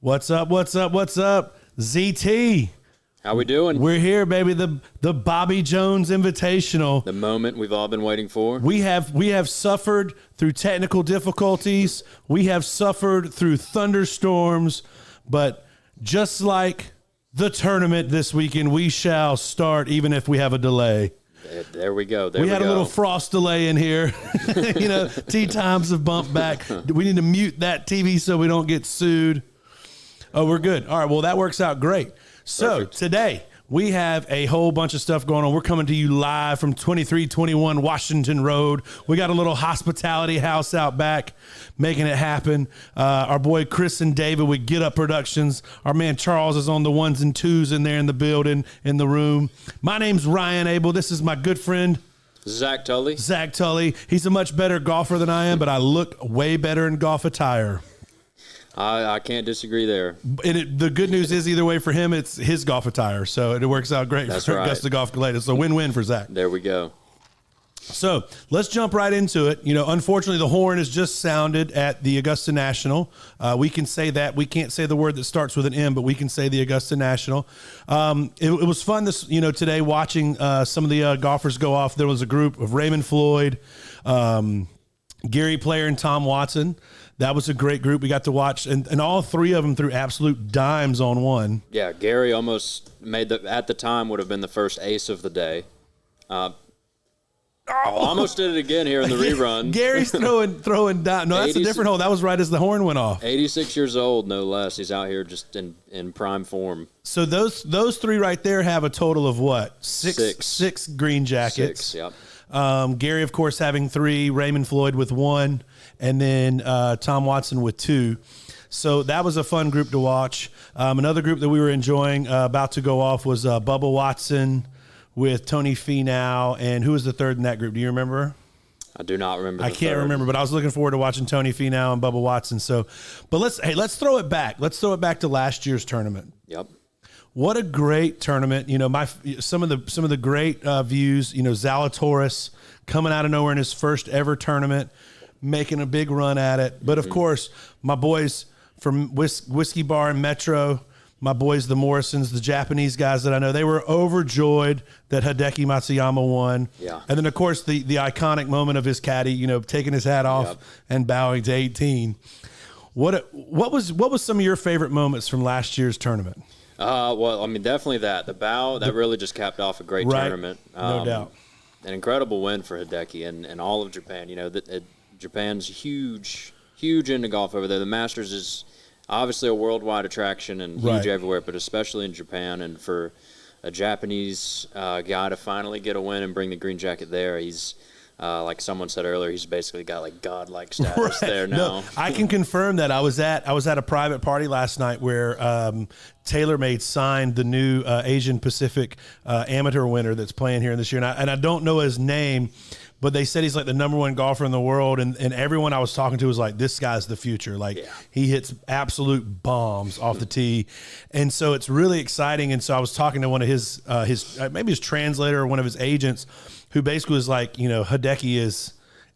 What's up? What's up? What's up? ZT. How we doing? We're here, baby. The Bobby Jones Invitational. The moment we've all been waiting for. We have suffered through technical difficulties. We have suffered through thunderstorms, but just like the tournament this weekend, we shall start even if we have a delay. There we go. We had a little frost delay in here. Tee times have bumped back. We need to mute that TV so we don't get sued. Oh, we're good. All right. Well, that works out great. So Perfect. Today we have a whole bunch of stuff going on. We're coming to you live from 2321 Washington Road. We got a little hospitality house out back making it happen. Our boy Chris and David with Get Up Productions. Our man Charles is on the ones and twos in there in the building, in the room. My name's Ryan Abel. This is my good friend Zach Tully. Zach Tully. He's a much better golfer than I am, but I look way better in golf attire. I can't disagree there. And the good news is either way for him, it's his golf attire. So it works out great for right. Augusta Golf Collective. So win-win for Zach. There we go. So let's jump right into it. Unfortunately, the horn has just sounded at the Augusta National. We can say that. We can't say the word that starts with an M, but we can say the Augusta National. It was fun today watching some of the golfers go off. There was a group of Raymond Floyd, Gary Player, and Tom Watson. That was a great group we got to watch, and all three of them threw absolute dimes on one. Yeah, Gary almost at the time would have been the first ace of the day. Almost did it again here in the rerun. Gary's throwing dimes. No, that's a different hole. That was right as the horn went off. 86 years old, no less. He's out here just in prime form. So those three right there have a total of what? Six green jackets. Six, yep. Gary, of course, having three, Raymond Floyd with one, and then Tom Watson with two. So that was a fun group to watch. Another group that we were enjoying about to go off was Bubba Watson with Tony Finau. And who was the third in that group? Do you remember? I do not remember. I can't remember, but I was looking forward to watching Tony Finau and Bubba Watson. So, but let's throw it back. Let's throw it back to last year's tournament. Yep. What a great tournament. Some of the great views, Zalatoris coming out of nowhere in his first ever tournament, making a big run at it. But of course, my boys from Whiskey Bar and Metro, my boys, the Morrisons, the Japanese guys that I know, they were overjoyed that Hideki Matsuyama won. Yeah. And then of course the iconic moment of his caddy, taking his hat off and bowing to 18. What was some of your favorite moments from last year's tournament? Well, I mean, definitely the bow, that really just capped off a great tournament. No doubt. An incredible win for Hideki and all of Japan. Japan's huge into golf over there. The Masters is obviously a worldwide attraction and huge everywhere, but especially in Japan. And for a Japanese guy to finally get a win and bring the green jacket there, he's like someone said earlier, he's basically got like godlike status there now. No, I can confirm that. I was at a private party last night where TaylorMade signed the new Asian Pacific amateur winner that's playing here this year, and I don't know his name, but they said he's like the #1 golfer in the world, and everyone I was talking to was like, this guy's the future. Like he hits absolute bombs off the tee, and so it's really exciting. And so I was talking to one of his maybe his translator or one of his agents, who basically was like, Hideki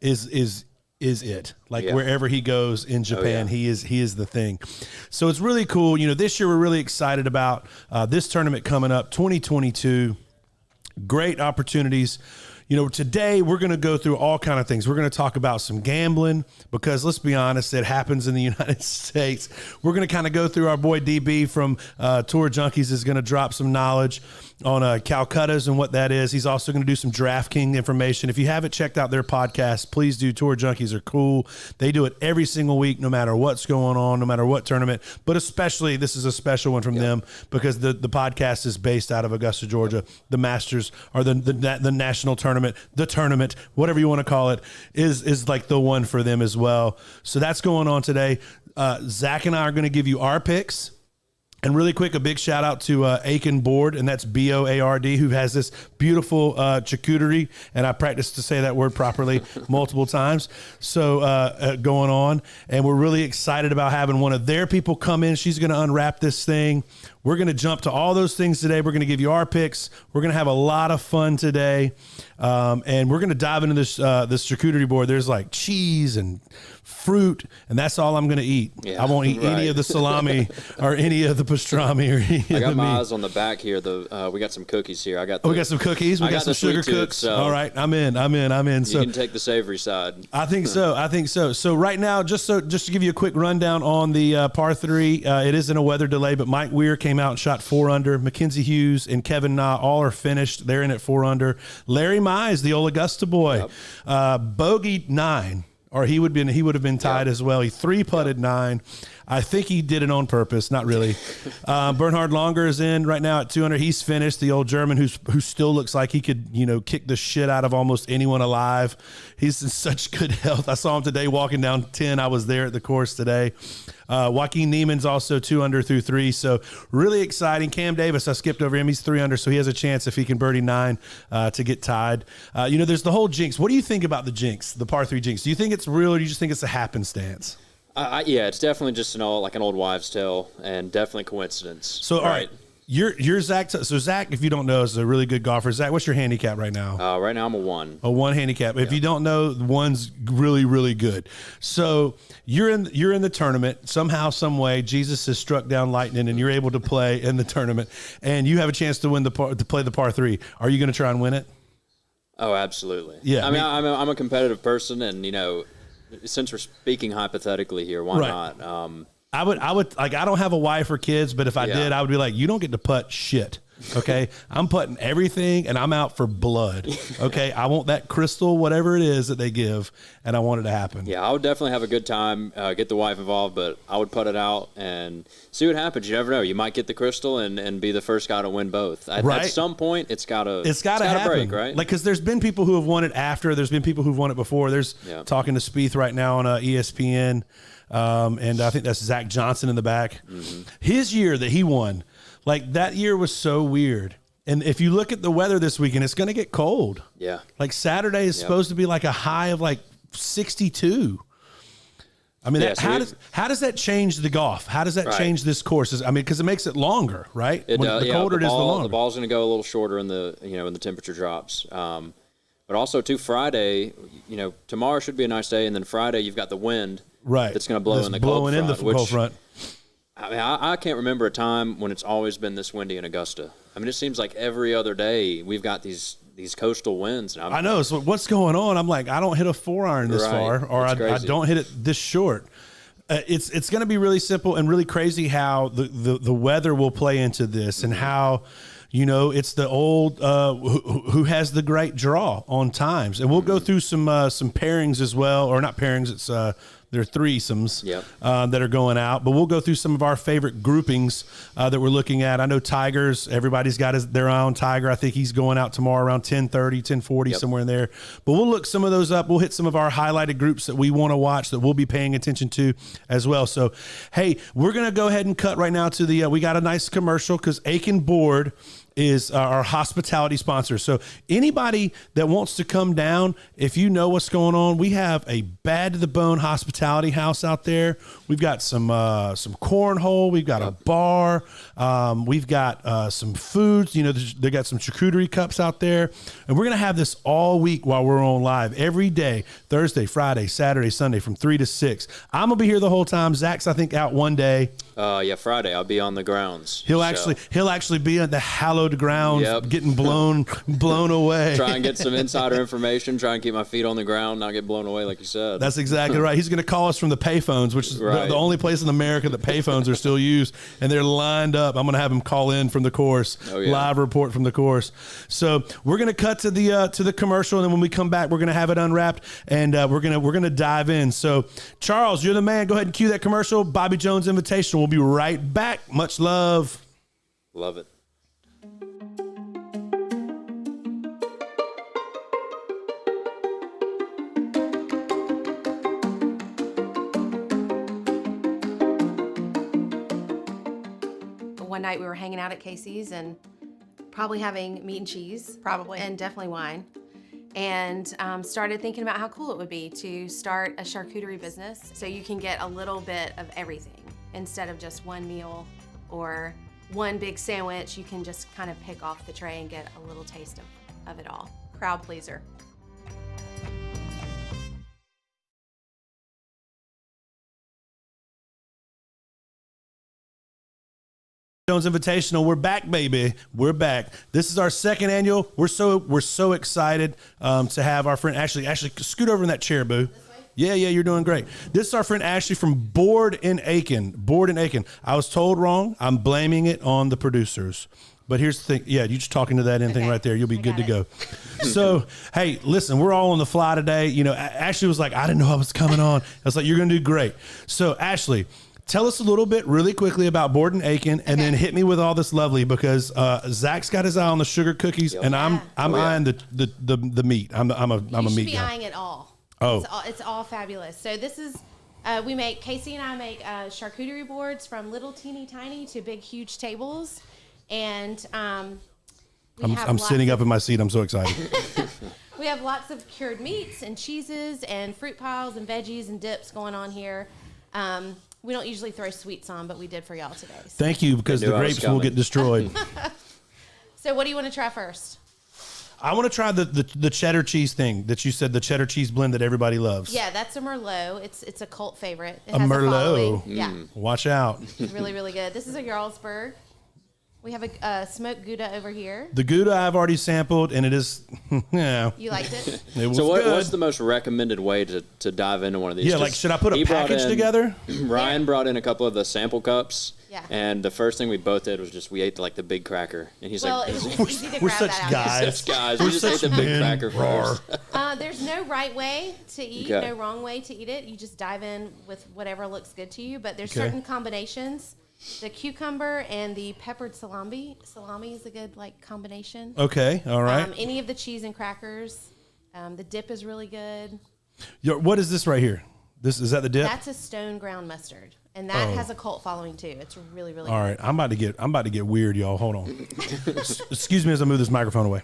is it. Like wherever he goes in Japan, he is the thing. So it's really cool. This year we're really excited about this tournament coming up, 2022. Great opportunities. Today we're going to go through all kind of things. We're going to talk about some gambling because let's be honest, it happens in the United States. We're going to kind of go through our boy DB from Tour Junkies is going to drop some knowledge on Calcuttas and what that is. He's also going to do some DraftKings information. If you haven't checked out their podcast, please do. Tour Junkies are cool. They do it every single week, no matter what's going on, no matter what tournament, but especially this is a special one from them because the podcast is based out of Augusta, Georgia. The Masters or the national tournament, the tournament, whatever you want to call it, is like the one for them as well. So that's going on today. Zach and I are going to give you our picks. And really quick, a big shout out to Aiken Board, and that's Board, who has this beautiful charcuterie, and I practiced to say that word properly multiple times. So going on, and we're really excited about having one of their people come in. She's going to unwrap this thing. we're going to jump to all those things today. We're going to give you our picks. We're going to have a lot of fun today. And we're going to dive into this charcuterie board. There's like cheese and fruit, and that's all I'm going to eat. Yeah, I won't eat any of the salami or any of the pastrami or any I of got the my meat. eyes on the back here. We got some cookies here. We got some cookies. We got some sugar cooks. So all right, I'm in. So you can take the savory side. I think so. So right now, just to give you a quick rundown on the par 3, it is in a weather delay, but Mike Weir came out and shot 4 under. Mackenzie Hughes and Kevin Na all are finished. They're in at 4 under. Larry Mize, the old Augusta boy, bogeyed 9. Or he would have been tied as well. He 3-putted 9. I think he did it on purpose. Not really. Bernhard Longer is in right now at 200. He's finished. The old German who still looks like he could kick the shit out of almost anyone alive. He's in such good health. I saw him today walking down 10. I was there at the course today. Joaquin Neiman's also 2 under through 3. So really exciting. Cam Davis, I skipped over him. He's 3 under, so he has a chance if he can birdie 9 to get tied. There's the whole jinx. What do you think about the jinx, the par 3 jinx? Do you think it's real, or do you just think it's a happenstance? Yeah, it's definitely just an old wives' tale, and definitely coincidence. So all right. You're Zach. So Zach, if you don't know, is a really good golfer. Zach, what's your handicap right now? Right now I'm a 1. A 1 handicap. If you don't know, 1's really, really good. So you're in the tournament. Somehow, some way, Jesus has struck down lightning, and you're able to play in the tournament, and you have a chance to play the par 3. Are you going to try and win it? Oh, absolutely. Yeah. I mean, I'm a competitive person, and since we're speaking hypothetically here, why not? I would like, I don't have a wife or kids, but if I did, I would be like, you don't get to putt shit. Okay. I'm putting everything, and I'm out for blood. Okay. I want that crystal, whatever it is that they give, and I want it to happen. Yeah. I would definitely have a good time, get the wife involved, but I would put it out and see what happens. You never know. You might get the crystal and be the first guy to win both. At some point, it's gotta happen. break, right? Like, cause there's been people who have won it after, there's been people who've won it before. There's talking to Spieth right now on ESPN. And I think that's Zach Johnson in the back. Mm-hmm. His year that he won, like, that year was so weird. And if you look at the weather this weekend, it's going to get cold. Yeah. Like, Saturday is supposed to be like a high of like 62. I mean, how does that change the golf? How does that change this course? I mean, because it makes it longer, right? The colder it is, the longer. The ball's going to go a little shorter in the when the temperature drops. But also, too, Friday, tomorrow should be a nice day, and then Friday you've got the wind. Right. That's going to blow in the cold front. I mean, I can't remember a time when it's always been this windy in Augusta. I mean, it seems like every other day we've got these coastal winds. And I know. So what's going on? I'm like, I don't hit a 4-iron this far, or I don't hit it this short. It's going to be really simple and really crazy how the weather will play into this, and how, it's the old who has the great draw on times. And we'll go through some pairings as well, or not pairings. It's they're threesomes that are going out. But we'll go through some of our favorite groupings that we're looking at. I know Tigers, everybody's got their own Tiger. I think he's going out tomorrow around 10:30, 10:40, somewhere in there. But we'll look some of those up. We'll hit some of our highlighted groups that we want to watch, that we'll be paying attention to as well. So, hey, we're going to go ahead and cut right now to the we got a nice commercial, because Aiken Board is our hospitality sponsor. So anybody that wants to come down, if you know what's going on, we have a bad to the bone hospitality house out there. We've got some cornhole. We've got a bar. We've got some foods. They got some charcuterie cups out there, and we're gonna have this all week while we're on live every day: Thursday, Friday, Saturday, Sunday, from 3 to 6. I'm gonna be here the whole time. Zach's, I think, out one day. Friday I'll be on the grounds. He'll actually be on the hallowed grounds, getting blown away. Try and get some insider information. Try and keep my feet on the ground, not get blown away, like you said. That's exactly right. He's going to call us from the payphones, which is the only place in America that payphones are still used, and they're lined up. I'm going to have him call in from the course, live report from the course. So we're going to cut to the commercial, and then when we come back, we're going to have it unwrapped, and we're going to dive in. So Charles, you're the man. Go ahead and cue that commercial. Bobby Jones Invitational. We'll be right back. Much love. Love it. One night we were hanging out at Casey's and probably having meat and cheese. And definitely wine. And started thinking about how cool it would be to start a charcuterie business, so you can get a little bit of everything instead of just one meal or one big sandwich. You can just kind of pick off the tray and get a little taste of it all. Crowd pleaser. Jones Invitational. We're back, baby. We're back. This is our second annual. We're so excited to have our friend Ashley. Ashley, scoot over in that chair, boo. Yeah, you're doing great. This is our friend Ashley from Board in Aiken. Board in Aiken. I was told wrong. I'm blaming it on the producers. But here's the thing. Yeah, you just talking to that in thing right there. You'll be good to go. So, hey, listen, we're all on the fly today. You know, Ashley was like, I didn't know I was coming on. I was like, you're going to do great. So, Ashley, tell us a little bit really quickly about Board and Aiken, and then hit me with all this lovely, because Zach's got his eye on the sugar cookies, and I'm eyeing the meat. I'm a meat guy. You should be eyeing it all. Oh, it's all fabulous. So this is Casey and I make charcuterie boards from little teeny tiny to big huge tables, and I'm sitting up in my seat. I'm so excited. We have lots of cured meats and cheeses and fruit piles and veggies and dips going on here. We don't usually throw sweets on, but we did for y'all today. So. Thank you, because the grapes will get destroyed. So what do you want to try first? I want to try the cheddar cheese thing that you said, the cheddar cheese blend that everybody loves. Yeah, that's a Merlot. It's a cult favorite. It A has Merlot. Yeah. Watch out. Really, really good. This is a Jarlsberg. We have a smoked Gouda over here. The Gouda I've already sampled, and it is, yeah. You liked it? It was So good. what's the most recommended way to dive into one of these? Yeah, like, should I put a package together? Ryan brought in a couple of the sample cups. Yeah. And the first thing we both did was we ate like the big cracker. And he's Well, like, it was just easy to We're grab such that out. guys. guys, We're we just ate such the big men. cracker first. There's no right way to eat, Okay. no wrong way to eat it. You just dive in with whatever looks good to you. But there's Okay. certain combinations. The cucumber and the peppered salami. Salami is a good combination. Okay, all right. Any of the cheese and crackers. The dip is really good. What is this right here? Is that the dip? That's a stone ground mustard, and that has a cult following too. It's really, really All good. right, I'm about to get weird, y'all. Hold on. Excuse me as I move this microphone away.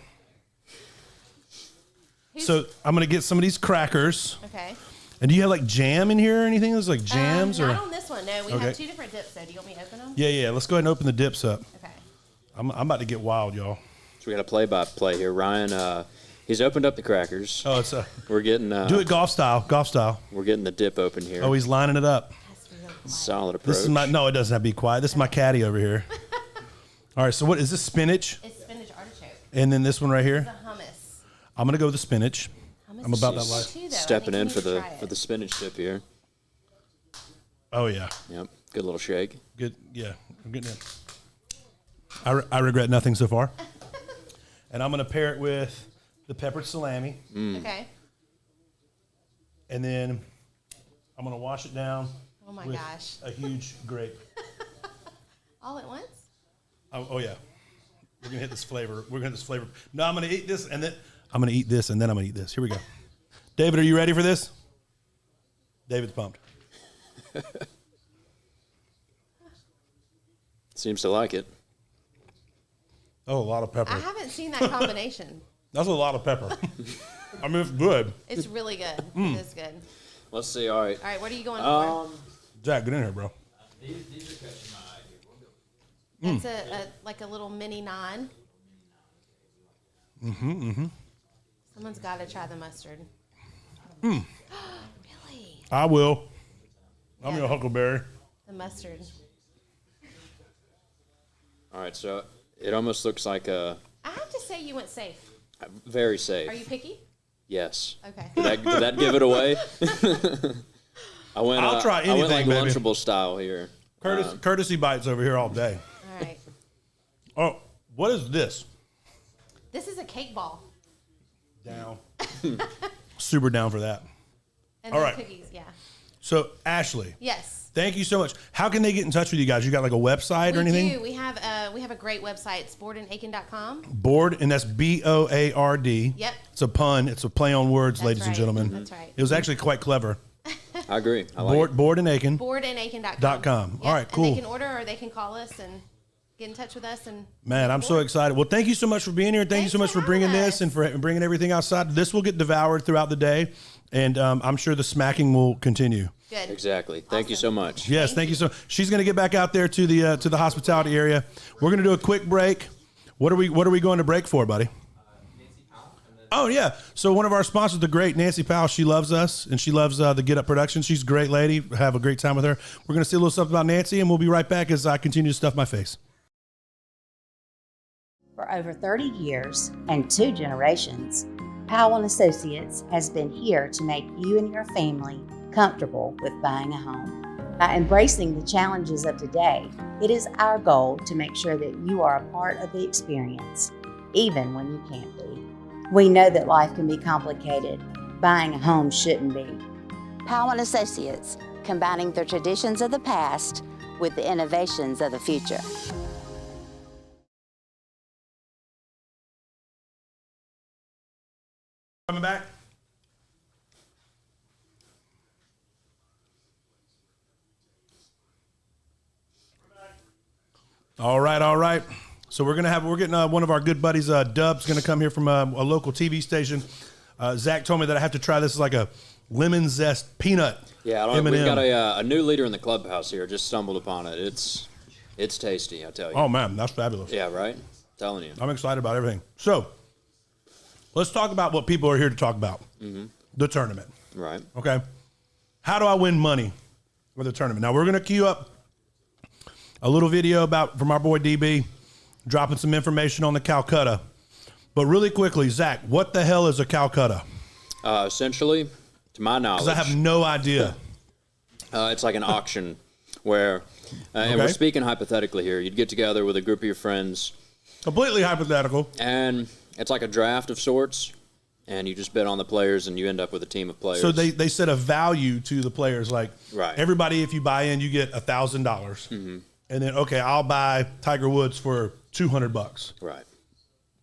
So I'm gonna get some of these crackers. Okay. And do you have like jam in here or anything? There's like jams or? Not on this one. No, we Okay. have two different dips. So do you want me to open them? Yeah. Let's go ahead and open the dips up. Okay. I'm about to get wild, y'all. So we got a play-by-play here. Ryan, he's opened up the crackers. Oh, it's We're getting do it golf style. We're getting the dip open here. Oh, he's lining it up. That's really quiet. Solid approach. This is no, it doesn't have to be quiet. This is my caddy over here. All right, so what is this? Spinach, It's spinach artichoke. and then this one right here. The hummus. I'm gonna go with the spinach. Hummus I'm about is that good life. too, though. I Stepping think you in need for to the try it. for the spinach dip here. Oh yeah, Yep. Good little shake. good. Yeah, I'm getting it. I regret nothing so far. And I'm gonna pair it with the peppered salami, Okay. and then I'm gonna wash it down. Oh my with gosh. a huge grape. All at once? Oh yeah, we're gonna hit this flavor. We're gonna hit this flavor. No, I'm gonna eat this, and then I'm gonna eat this, and then I'm gonna eat this. Here we go. David, are you ready for this? David's pumped. Seems to like it. Oh, a lot of pepper. I haven't seen that combination. That's a lot of pepper. I mean, it's good. It's really good. It is good. Let's see. All right. All right, what are you going for? Jack, get in here, bro. These are catching my eye here. We'll go. That's like a little mini naan. Mm-hmm. Someone's got to try the mustard. Really? I will. I'm Yeah. your Huckleberry. The mustard. All right. So it almost looks like a I have to say you went safe. very safe. Are you picky? Yes. Okay. Did that give it away? I went. I'll try I went like anything, baby. Lunchable style here. Courtesy bites over here all day. All right. Oh, what is this? This is a cake ball. Down. Super down for that. And All then right. cookies, yeah. So, Ashley, Yes. thank you so much. How can they get in touch with you guys? You got like a website or anything? We do. We have a great website. It's boardandaiken.com. Board, and that's Board. Yep. It's a pun. It's a play on words, That's ladies and right. gentlemen. That's right. It was actually quite clever. I agree. I like it. Board and Aiken. Boardandaiken.com. .com. All right, And cool. they can order or they can call us and get in touch with us. And Man, I'm so excited. Well, thank you so much for being here. Thank you Thanks so much for for bringing having this us. and for bringing everything outside. This will get devoured throughout the day, and I'm sure the smacking will continue. Good. Exactly. Thank you so much. Yes, thank you so. She's going to get back out there to the hospitality area. We're going to do a quick break. What are we going to break for, buddy? Oh yeah. So one of our sponsors, the great Nancy Powell, she loves us and she loves the Get Up production. She's a great lady. Have a great time with her. We're going to see a little stuff about Nancy, and we'll be right back as I continue to stuff my face. For over 30 years and 2 generations, Powell and Associates has been here to make you and your family comfortable with buying a home. By embracing the challenges of today, it is our goal to make sure that you are a part of the experience, even when you can't be. We know that life can be complicated. Buying a home shouldn't be. Powell and Associates, combining the traditions of the past with the innovations of the future. Coming back. All right. So we're getting one of our good buddies, Dub's going to come here from a local TV station. Zach told me that I have to try this as like a lemon zest peanut. Yeah, M&M. we've got a new leader in the clubhouse here. Just stumbled upon it. It's tasty, I tell you. Oh man, that's fabulous. Yeah, right? Telling you. I'm excited about everything. So let's talk about what people are here to talk about. Mm-hmm. The tournament. Right. Okay. How do I win money with the tournament? Now we're going to queue up a little video from our boy DB, dropping some information on the Calcutta. But really quickly, Zach, what the hell is a Calcutta? Essentially, to my knowledge, Because I have no idea. it's like an auction where, and we're speaking hypothetically here, you'd get together with a group of your friends. Completely hypothetical. And it's like a draft of sorts, and you just bid on the players, and you end up with a team of players. So they set a value to the players. Like, right. Everybody, if you buy in, you get $1,000. Mm-hmm. And then, okay, I'll buy Tiger Woods for $200. Right.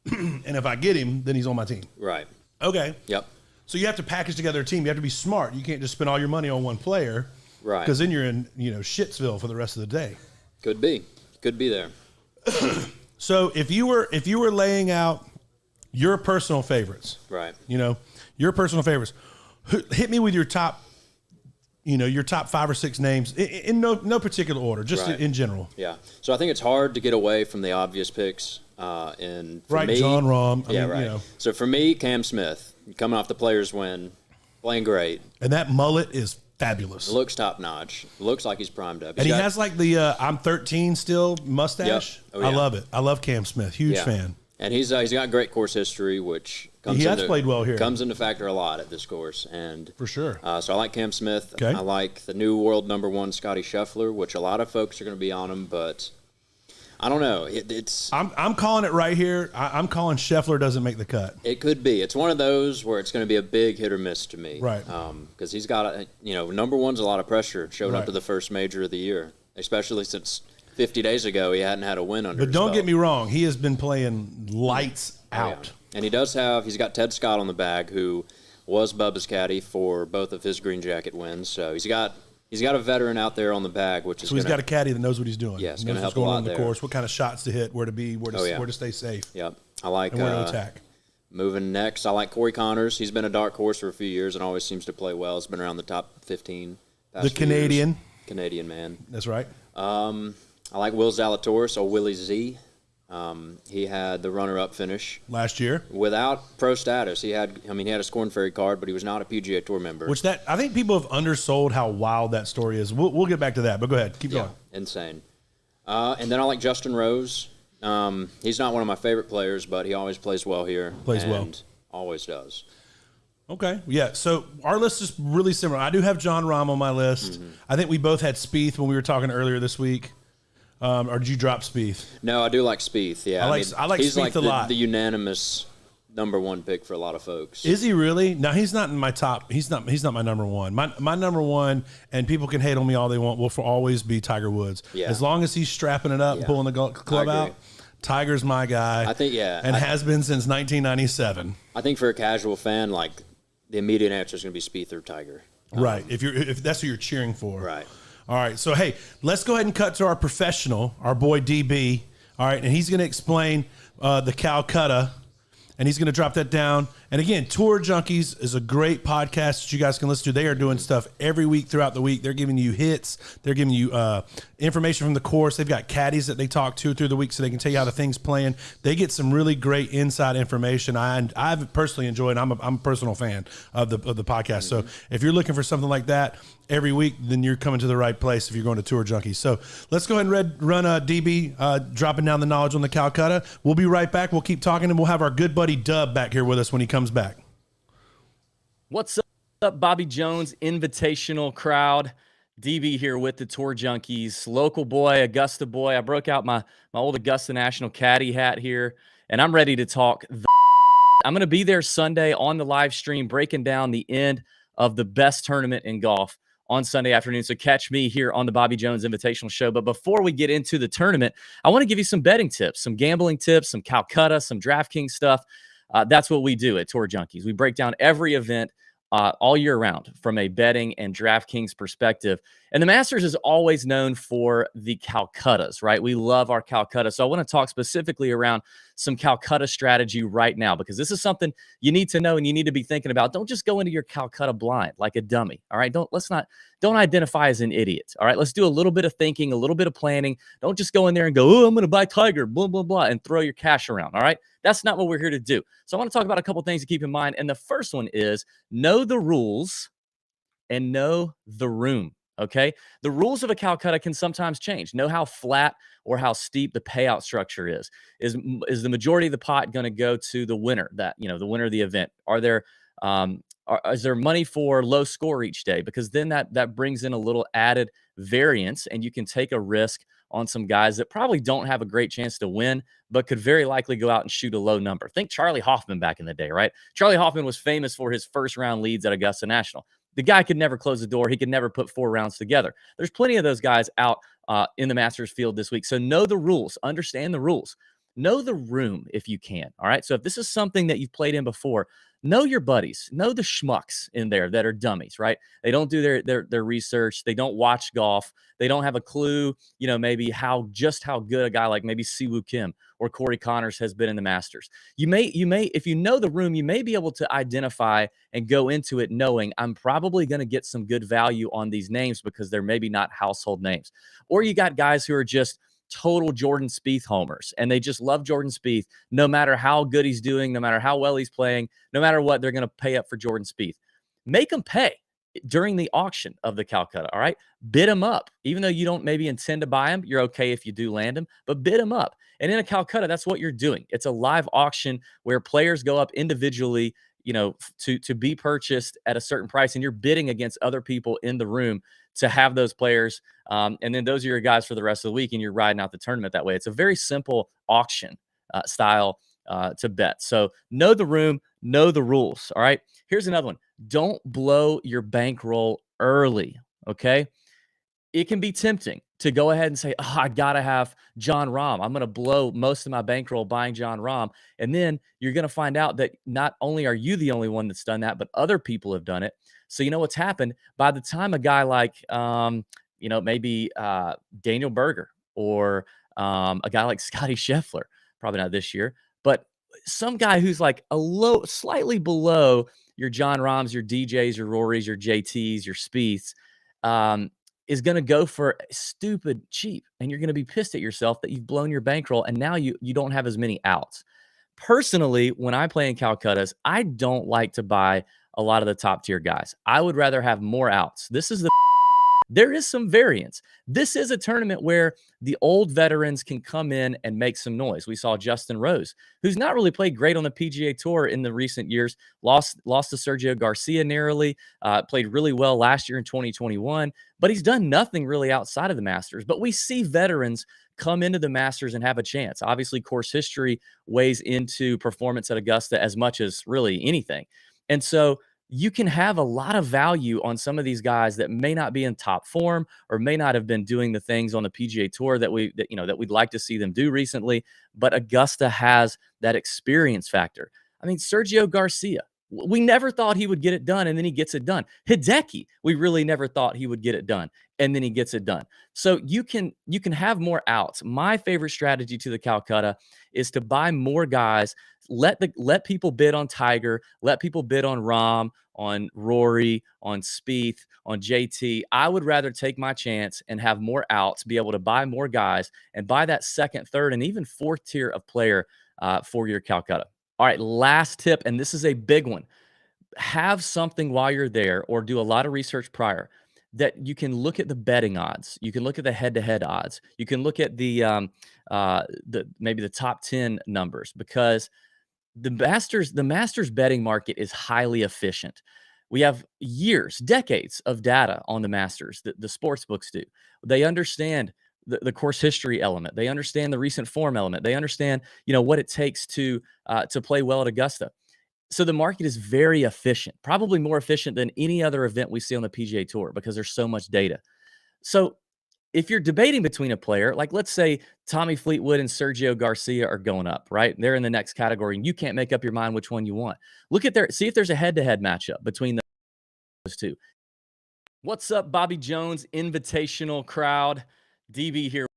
And if I get him, then he's on my team. Right. Okay. Yep. So you have to package together a team. You have to be smart. You can't just spend all your money on one player. Right. Because then you're in, Shitsville for the rest of the day. Could be there. So if you were laying out your personal favorites, right? Your personal favorites, hit me with your top, your top 5 or 6 names in no particular order, just right. in general. Yeah. So I think it's hard to get away from the obvious picks. And for right, me, John Rahm. Right. So for me, Cam Smith, coming off the Players win, playing great, and that mullet is fabulous. Looks top notch. Looks like he's primed up. He has like the I'm 13 still mustache. Yep. Oh, yeah. I love it. I love Cam Smith. Huge fan. And he's got great course history, which he has played well here. Comes into factor a lot at this course, and for sure. So I like Cam Smith. Okay. I like the new world #1 Scotty Scheffler, which a lot of folks are going to be on him, but I don't know. It's I'm calling it right here. I'm calling Scheffler doesn't make the cut. It could be. It's one of those where it's going to be a big hit or miss to me. Right. Because he's got #1's a lot lot of showing right. up to the first major of the year, especially since 50 days ago he hadn't had a win under his But don't belt. get me wrong. He has been playing lights out. Yeah. And he's got Ted Scott on the bag, who was Bubba's caddy for both of his green jacket wins. So he's got a veteran out there on the bag, which is so he's got a caddy that knows what he's doing. Yeah, it's knows going to what's help a going lot on the there. course, what kind of shots to hit, where to be, where to stay safe. Yep. I like and where to attack. Moving next, I like Corey Connors. He's been a dark horse for a few years and always seems to play well. He's been around the top 15. The Canadian. Canadian man. That's right. I like Will Zalatoris, or Willie Z. He had the runner-up finish last year without pro status. He had a Scorn Ferry card, but he was not a PGA Tour member. I think people have undersold how wild that story is. We'll get back to that, but go ahead, keep going. Insane. And then I like Justin Rose. He's not one of my favorite players, but he always plays well here. Always does. Okay, yeah. So our list is really similar. I do have John Rahm on my list. Mm-hmm. I think we both had Spieth when we were talking earlier this week. Or did you drop Spieth? No, I do like Spieth. Yeah, I like he's Spieth like a lot. The unanimous #1 pick for a lot of folks. Is he really? No, he's not in my top. He's not my #1. My #1, and people can hate on me all they want, will for always be Tiger Woods. Yeah. As long as he's strapping it up and pulling the club out, Tiger's my guy. I think and has been since 1997. I think for a casual fan, like the immediate answer is going to be Spieth or Tiger. Right. If that's who you're cheering for. Right. All right, so hey, let's go ahead and cut to our professional, our boy DB. All right, and he's going to explain the Calcutta, and he's going to drop that down, And again, Tour Junkies is a great podcast that you guys can listen to. They are doing stuff every week throughout the week. They're giving you hits. They're giving you information from the course. They've got caddies that they talk to through the week so they can tell you how the thing's playing. They get some really great inside information. I've personally enjoyed. I'm a personal fan of the podcast. So if you're looking for something like that every week, then you're coming to the right place if you're going to Tour Junkies. So let's go ahead and run DB dropping down the knowledge on the Calcutta. We'll be right back. We'll keep talking, and we'll have our good buddy Dub back here with us when he comes back. What's up, Bobby Jones Invitational crowd? DB here with the Tour Junkies, local boy, Augusta boy. I broke out my old Augusta National caddy hat here, and I'm ready to talk. I'm going to be there Sunday on the live stream, breaking down the end of the best tournament in golf on Sunday afternoon. So catch me here on the Bobby Jones Invitational Show. But before we get into the tournament, I want to give you some betting tips, some gambling tips, some Calcutta, some DraftKings stuff. That's what we do at Tour Junkies. We break down every event all year round from a betting and DraftKings perspective. And the Masters is always known for the Calcuttas, right? We love our Calcutta. So I want to talk specifically around some Calcutta strategy right now, because this is something you need to know and you need to be thinking about. Don't just go into your Calcutta blind like a dummy. All right. Don't identify as an idiot. All right. Let's do a little bit of thinking, a little bit of planning. Don't just go in there and go, oh, I'm going to buy Tiger, blah, blah, blah, and throw your cash around. All right. That's not what we're here to do. So I want to talk about a couple things to keep in mind. And the first one is know the rules and know the room. Okay. The rules of a Calcutta can sometimes change. Know how flat or how steep the payout structure is. Is the majority of the pot going to go to the winner, the winner of the event? Are there, is there money for low score each day? Because then that brings in a little added variance, and you can take a risk on some guys that probably don't have a great chance to win, but could very likely go out and shoot a low number. Think Charlie Hoffman back in the day, right? Charlie Hoffman was famous for his first round leads at Augusta National. The guy could never close the door. He could never put 4 rounds together. There's plenty of those guys out in the Masters field this week. So know the rules, understand the rules, know the room if you can. All right. So if this is something that you've played in before, know your buddies, know the schmucks in there that are dummies, right? They don't do their research. They don't watch golf. They don't have a clue, maybe how good a guy like maybe Siwoo Kim or Corey Connors has been in the Masters. You may, if you know the room, you may be able to identify and go into it knowing I'm probably going to get some good value on these names because they're maybe not household names. Or you got guys who are just total Jordan Spieth homers, and they just love Jordan Spieth. No matter how good he's doing, no matter how well he's playing, no matter what, they're going to pay up for Jordan Spieth. Make them pay during the auction of the Calcutta. All right. Bid them up. Even though you don't maybe intend to buy them, you're okay if you do land them, but bid them up. And in a Calcutta, that's what you're doing. It's a live auction where players go up individually, to be purchased at a certain price, and you're bidding against other people in the room to have those players. And then those are your guys for the rest of the week, and you're riding out the tournament that way. It's a very simple auction style to bet. So know the room, know the rules. All right. Here's another one. Don't blow your bankroll early. Okay. It can be tempting to go ahead and say, oh, I got to have Jon Rahm. I'm going to blow most of my bankroll buying Jon Rahm. And then you're going to find out that not only are you the only one that's done that, but other people have done it. So you know what's happened? By the time a guy like, maybe Daniel Berger or a guy like Scotty Scheffler, probably not this year, but some guy who's like slightly below your Jon Rahms, your DJs, your Rorys, your JTs, your Spieths, is going to go for stupid cheap. And you're going to be pissed at yourself that you've blown your bankroll and now you don't have as many outs. Personally, when I play in Calcuttas, I don't like to buy a lot of the top tier guys. I would rather have more outs. There is some variance. This is a tournament where the old veterans can come in and make some noise. We saw Justin Rose, who's not really played great on the PGA Tour in the recent years, lost to Sergio Garcia narrowly, played really well last year in 2021, but he's done nothing really outside of the Masters. But we see veterans come into the Masters and have a chance. Obviously, course history weighs into performance at Augusta as much as really anything. And so you can have a lot of value on some of these guys that may not be in top form or may not have been doing the things on the PGA Tour that we'd like to see them do recently. But Augusta has that experience factor. I mean, Sergio Garcia, we never thought he would get it done, and then he gets it done. Hideki, we really never thought he would get it done, and then he gets it done. So you can have more outs. My favorite strategy to the Calcutta is to buy more guys let people bid on Tiger, let people bid on Rahm, on Rory, on Spieth, on JT. I would rather take my chance and have more outs, be able to buy more guys, and buy that second, third, and even fourth tier of player for your Calcutta. All right, last tip, and this is a big one. Have something while you're there, or do a lot of research prior, that you can look at the betting odds. You can look at the head-to-head odds. You can look at the maybe the top 10 numbers, because the Masters betting market is highly efficient. We have years, decades of data on the Masters that the sports books do. They understand the course history element. They understand the recent form element. They understand, what it takes to play well at Augusta. So the market is very efficient, probably more efficient than any other event we see on the PGA Tour, because there's so much data. So if you're debating between a player, like let's say Tommy Fleetwood and Sergio Garcia are going up, right? They're in the next category, and you can't make up your mind which one you want. See if there's a head-to-head matchup between those two. What's up, Bobby Jones Invitational crowd? DB here.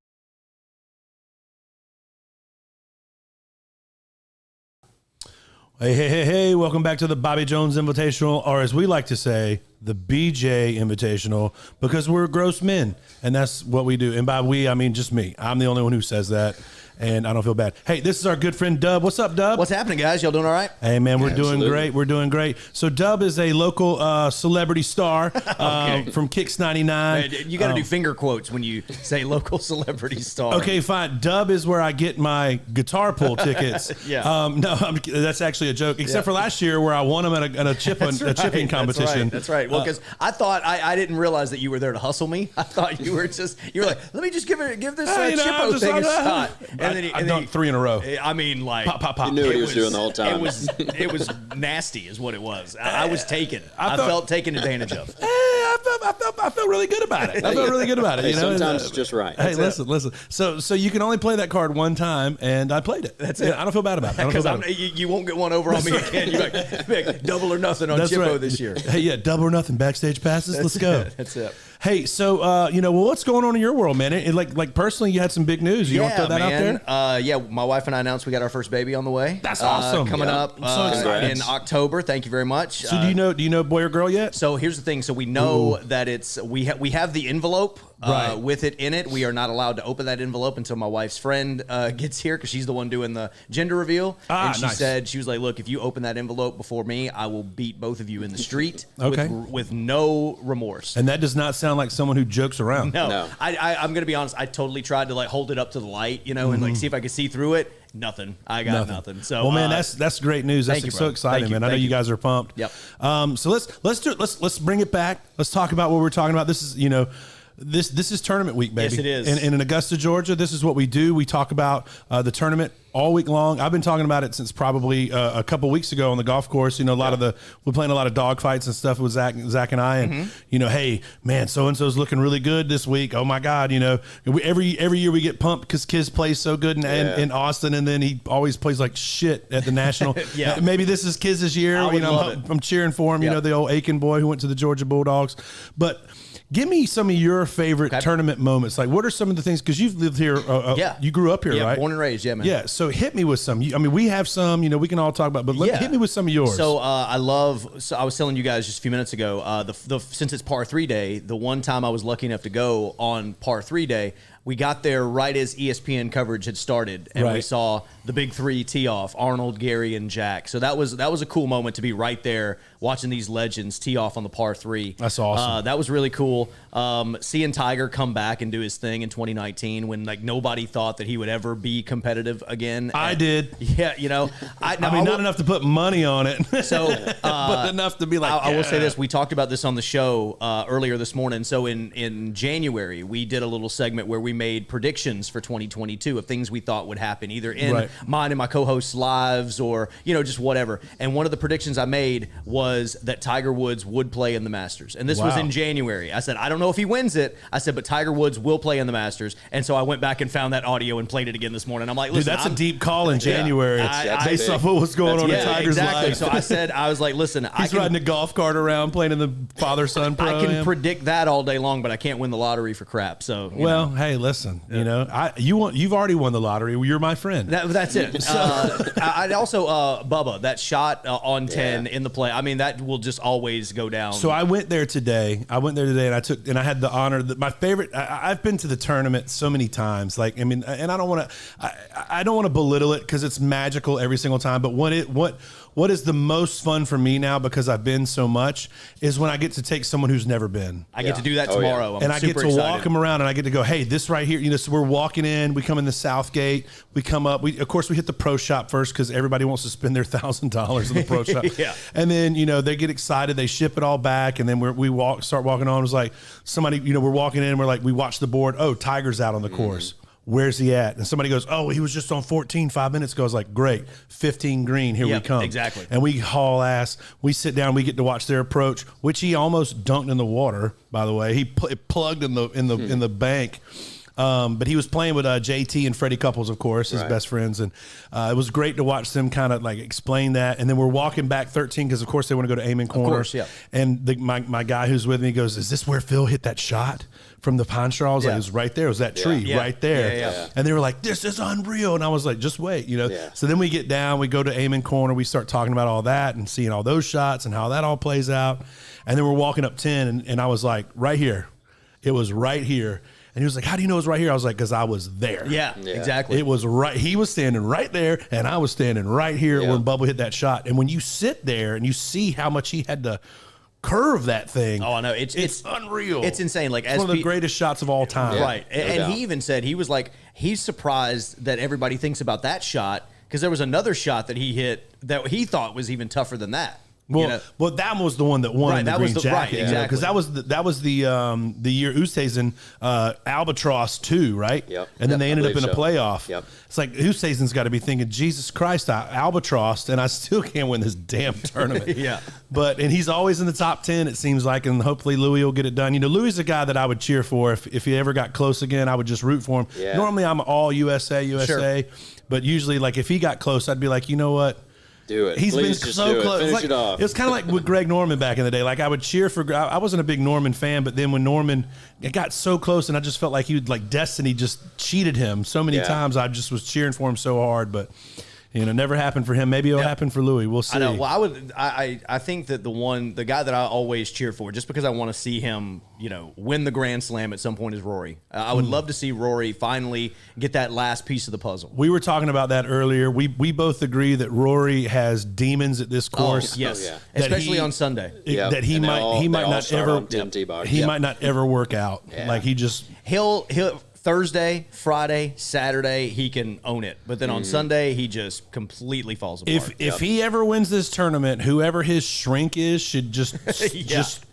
Hey, welcome back to the Bobby Jones Invitational, or as we like to say, the BJ Invitational, because we're gross men, and that's what we do. And by we, I mean just me. I'm the only one who says that, and I don't feel bad. Hey, this is our good friend Dub. What's up, Dub? What's happening, guys? Y'all doing all right? Hey, man, we're doing great. We're doing great. So Dub is a local celebrity star from Kicks 99. You got to do finger quotes when you say local celebrity star. Okay, fine. Dub is where I get my guitar pull tickets. Yeah. No, that's actually a joke, except for last year where I won them at a chipping competition. That's right. Well, because I thought I didn't realize that you were there to hustle me. I thought you were like, let me just give this chippo thing a shot. I dunked 3 in a row. I mean, like, pop, pop, pop. He knew what he was doing the whole time. It was nasty, is what it was. I was taken. I felt taken advantage of. I felt really good about it. Hey, sometimes it's just right. Hey, listen. So you can only play that card one time, and I played it. That's it. I don't feel bad about it. Because you won't get one over on me again. You're like, double or nothing on Chippo this year. Hey, yeah, double or nothing backstage passes. Let's go. That's it. Hey, so what's going on in your world, man? Like personally, you had some big news. You want to throw that out there? My wife and I announced we got our first baby on the way. That's awesome. Coming up in October. Thank you very much. So do you know boy or girl yet? So here's the thing. So we know that we have the envelope with it in it. We are not allowed to open that envelope until my wife's friend gets here, because she's the one doing the gender reveal. And she said, she was like, look, if you open that envelope before me, I will beat both of you in the street with no remorse. And that does not sound like someone who jokes around. No. I'm going to be honest. I totally tried to hold it up to the light, and see if I could see through it. Nothing. I got nothing. So, well, man, that's great news. That's so exciting, man. I know you guys are pumped. Yep. So let's bring it back. Let's talk about what we're talking about. This is This is tournament week, baby. Yes, it is. And in Augusta, Georgia, this is what we do. We talk about the tournament all week long. I've been talking about it since probably a couple weeks ago on the golf course. We're playing a lot of dog fights and stuff with Zach and I. And hey, man, so and so's looking really good this week. Oh my God, every year we get pumped because Kiz plays so good in Austin, and then he always plays like shit at the national. Maybe this is Kiz's year. I'm cheering for him. The old Aiken boy who went to the Georgia Bulldogs, but. Give me some of your favorite tournament moments. Like, what are some of the things? Because you've lived here. You grew up here, right? Born and raised, man. Yeah. So hit me with some. We have some. We can all talk about. But hit me with some of yours. So I was telling you guys just a few minutes ago. Since it's par 3 day, the one time I was lucky enough to go on par 3 day, we got there right as ESPN coverage had started, and we saw the big three tee off: Arnold, Gary, and Jack. So that was a cool moment to be right there watching these legends tee off on the par 3. That's awesome. That was really cool. Seeing Tiger come back and do his thing in 2019 when nobody thought that he would ever be competitive again. I did. Yeah, not enough to put money on it. So, but enough to be like. I will say this: we talked about this on the show earlier this morning. So in January, we did a little segment where we made predictions for 2022 of things we thought would happen, either in mine and my co-hosts' lives or just whatever. And one of the predictions I made was that Tiger Woods would play in the Masters, and this was in January. I said, I don't know if he wins it. I said, but Tiger Woods will play in the Masters. And so I went back and found that audio and played it again this morning. I'm like, listen, dude, that's a deep call in January. Based off what was going on in Tiger's life. So I was like, listen, he's riding a golf cart around playing in the father-son pro. I can predict that all day long, but I can't win the lottery for crap. So hey, listen, you've already won the lottery. You're my friend. That's it. I'd also Bubba, that shot on 10 in the play. I mean, that will just always go down. So I went there today. And I had the honor that my favorite. I've been to the tournament so many times. Like, I mean, and I don't want to belittle it because it's magical every single time. But what is the most fun for me now, because I've been so much, is when I get to take someone who's never been. I get to do that tomorrow. I'm and I get to excited. walk them around, and I get to go, hey, this right here. So we're walking in. We come in the South Gate. We come up. Of course, we hit the pro shop first because everybody wants to spend their $1,000 in the pro shop. Yeah. And then they get excited. They ship it all back, and then we start walking on. It was like somebody, we're walking in. We're like, we watch the board. Oh, Tiger's out on the course. Where's he at? And somebody goes, oh, he was just on 14 5 minutes ago. I was like, great, 15 green, here we come. Exactly. And we haul ass. We sit down. We get to watch their approach, which he almost dunked in the water. By the way, he plugged in the bank. But he was playing with JT and Freddie Couples, of course, his best friends, and it was great to watch them kind of like explain that. And then we're walking back 13 because, of course, they want to go to Amen Corner. Of course, yeah. And my guy who's with me goes, "Is this where Phil hit that shot from the pine straw?" I was like, "It was right there. It was that tree right there." Yeah. And they were like, "This is unreal." And I was like, "Just wait, So then we get down, we go to Amen Corner, we start talking about all that and seeing all those shots and how that all plays out. And then we're walking up 10, and I was like, right here. It was right here. And he was like, how do you know it's right here? I was like, because I was there. Yeah, exactly. It was right. He was standing right there, and I was standing right here when Bubba hit that shot. And when you sit there and you see how much he had to curve that thing. Oh, I know. It's unreal. It's insane. Like, it's one of the greatest shots of all time. Yeah. Right. And he even said, he was like, he's surprised that everybody thinks about that shot, because there was another shot that he hit that he thought was even tougher than that. Well, that was the one that won the green jacket. Right, exactly. Because that was the year Oosthuizen Albatross 2, right? Yep. And then they ended up in a so. playoff. Yep. It's like Oosthuizen's got to be thinking, Jesus Christ, I Albatross, and I still can't win this damn tournament. Yeah. And he's always in the top 10, it seems like, and hopefully Louis will get it done. Louis is a guy that I would cheer for. If he ever got close again, I would just root for him. Yeah. Normally I'm all USA, Sure. but usually, like, if he got close, I'd be like, you know what? Do it. He's Please been just so do close. it. Finish Like, it off. it was kind of like with Greg Norman back in the day. Like, I would cheer for. I wasn't a big Norman fan, but then when Norman, it got so close, and I just felt like destiny just cheated him so many times. I just was cheering for him so hard, but never happened for him. Maybe it'll happen for Louis. We'll see. I know. Well, I think that the guy that I always cheer for, just because I want to see him, win the Grand Slam at some point, is Rory. I would love to see Rory finally get that last piece of the puzzle. We were talking about that earlier. We both agree that Rory has demons at this course. Yes, yeah. Especially on Sunday. That he might not ever He might not ever work out. Yeah. Like, he just He'll Thursday, Friday, Saturday, he can own it. But then on Sunday, he just completely falls apart. If he ever wins this tournament, whoever his shrink is should just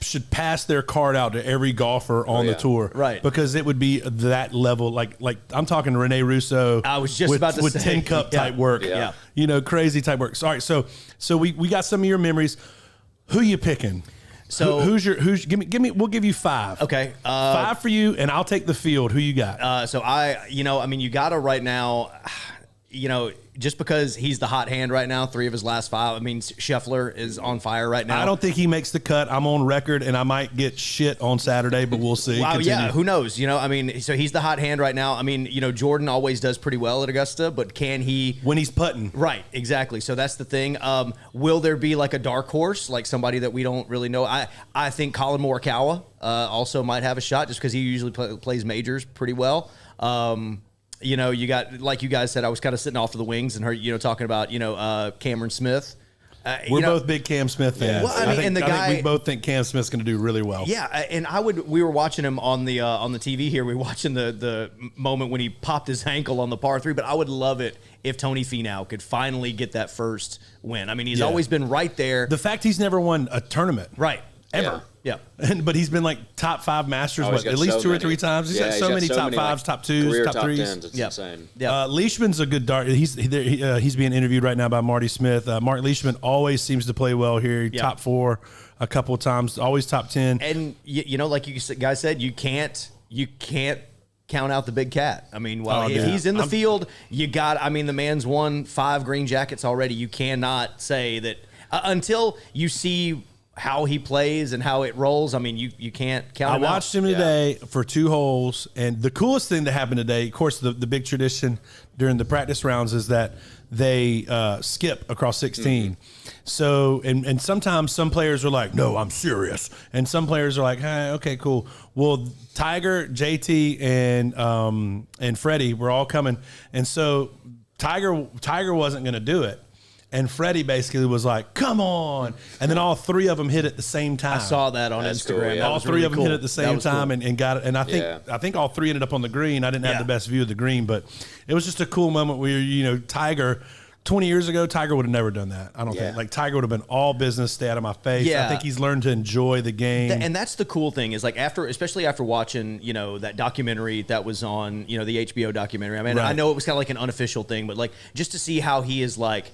should pass their card out to every golfer on the tour, right? Because it would be that level. Like I'm talking Rene Russo. I was just about to with say 10 cup type work. Yeah. Crazy type work. All right, so we got some of your memories. Who you picking? So who's give me we'll give you 5. Okay. 5 for you, and I'll take the field. Who you got? So you gotta right now, just because he's the hot hand right now, 3 of his last 5. I mean, Scheffler is on fire right now. I don't think he makes the cut. I'm on record, and I might get shit on Saturday, but we'll see. Wow, Continue. yeah, who knows? So he's the hot hand right now. I mean, Jordan always does pretty well at Augusta, but can he... When he's putting. Right, exactly. So that's the thing. Will there be like a dark horse, like somebody that we don't really know? I think Colin Morikawa also might have a shot, just because he usually plays majors pretty well. You got, like you guys said, I was kind of sitting off of the wings and heard, talking about, Cameron Smith. We're both big Cam Smith fans. Well, I mean, think we both think Cam Smith's going to do really well. Yeah, and we were watching him on the TV here. We were watching the moment when he popped his ankle on the par 3, but I would love it if Tony Finau could finally get that first win. I mean, he's always been right there. The fact he's never won a tournament. Right. Ever. Yeah. But he's been like top 5 Masters, at least so 2 or 3 many. times. He's got so many top 5s, top 2s, top 3s. 10s. It's insane. Yeah. Leishman's a good dart. He's being interviewed right now by Marty Smith. Mark Leishman always seems to play well here. Top 4 a couple of times, always top 10. And like you guys said, you can't count out the big cat. I mean, if he's in the field, the man's won 5 green jackets already. You cannot say that until you see how he plays and how it rolls, I mean, you can't count I him out. watched him today for 2 holes, and the coolest thing that happened today, of course, the big tradition during the practice rounds is that they skip across 16. So, and sometimes some players are like, no, I'm serious. And some players are like, hey, okay, cool. Well, Tiger, JT, and Freddie were all coming. And so Tiger wasn't going to do it. And Freddie basically was like, come on. And then all 3 of them hit at the same time. I saw that on That's Instagram. cool, yeah. That All was 3 really of them cool. hit at the same time and got it. And I think all 3 ended up on the green. I didn't have Yeah. the best view of the green, but it was just a cool moment where, Tiger, 20 years ago, Tiger would have never done that. I don't think. Like, Tiger would have been all business, stay out of my face. Yeah. I think he's learned to enjoy the game. And that's the cool thing is, like, especially after watching, that documentary that was on, the HBO documentary. I mean, Right. I know it was kind of like an unofficial thing, but like just to see how he is like,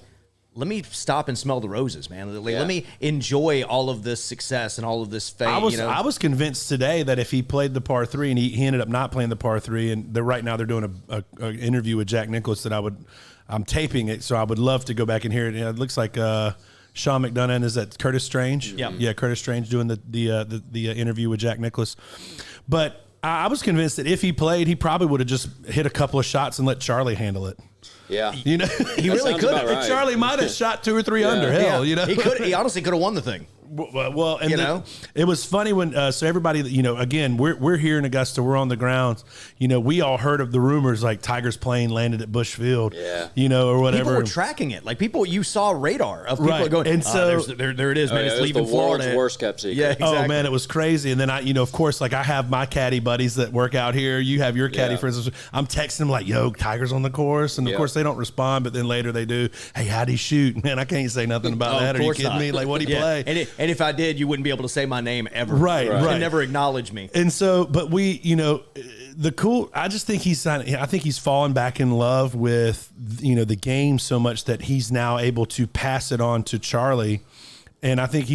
let me stop and smell the roses, man. Let me enjoy all of this success and all of this fame. I was convinced today that if he played the par 3 and he ended up not playing the par 3, and right now they're doing a interview with Jack Nicklaus that I'm taping it, so I would love to go back and hear it. It looks like Sean McDonough, is that Curtis Strange? Yeah, Curtis Strange doing the interview with Jack Nicklaus. But I was convinced that if he played, he probably would have just hit a couple of shots and let Charlie handle it. Yeah. he really could. Right. Charlie might have shot 2 or 3 under. Hell, He could. He honestly could have won the thing. Well, and it was funny when so everybody, again, we're here in Augusta, we're on the grounds. We all heard of the rumors like Tiger's plane landed at Busch Field, or whatever. People were tracking it, like you saw radar of people going, and so there it is, man. It's it was leaving the Florida. world's worst kept secret. Yeah, exactly. Oh man, it was crazy. And then of course, like I have my caddy buddies that work out here. You have your caddy friends. I'm texting them like, "Yo, Tiger's on the course," and of course they don't respond, but then later they do. Hey, how'd he shoot? Man, I can't say nothing about that. Are you kidding me? Like, what'd he play? And if I did, you wouldn't be able to say my name ever. Right. You could never acknowledge me. And so, but I just think I think he's fallen back in love with, the game so much that he's now able to pass it on to Charlie. And I think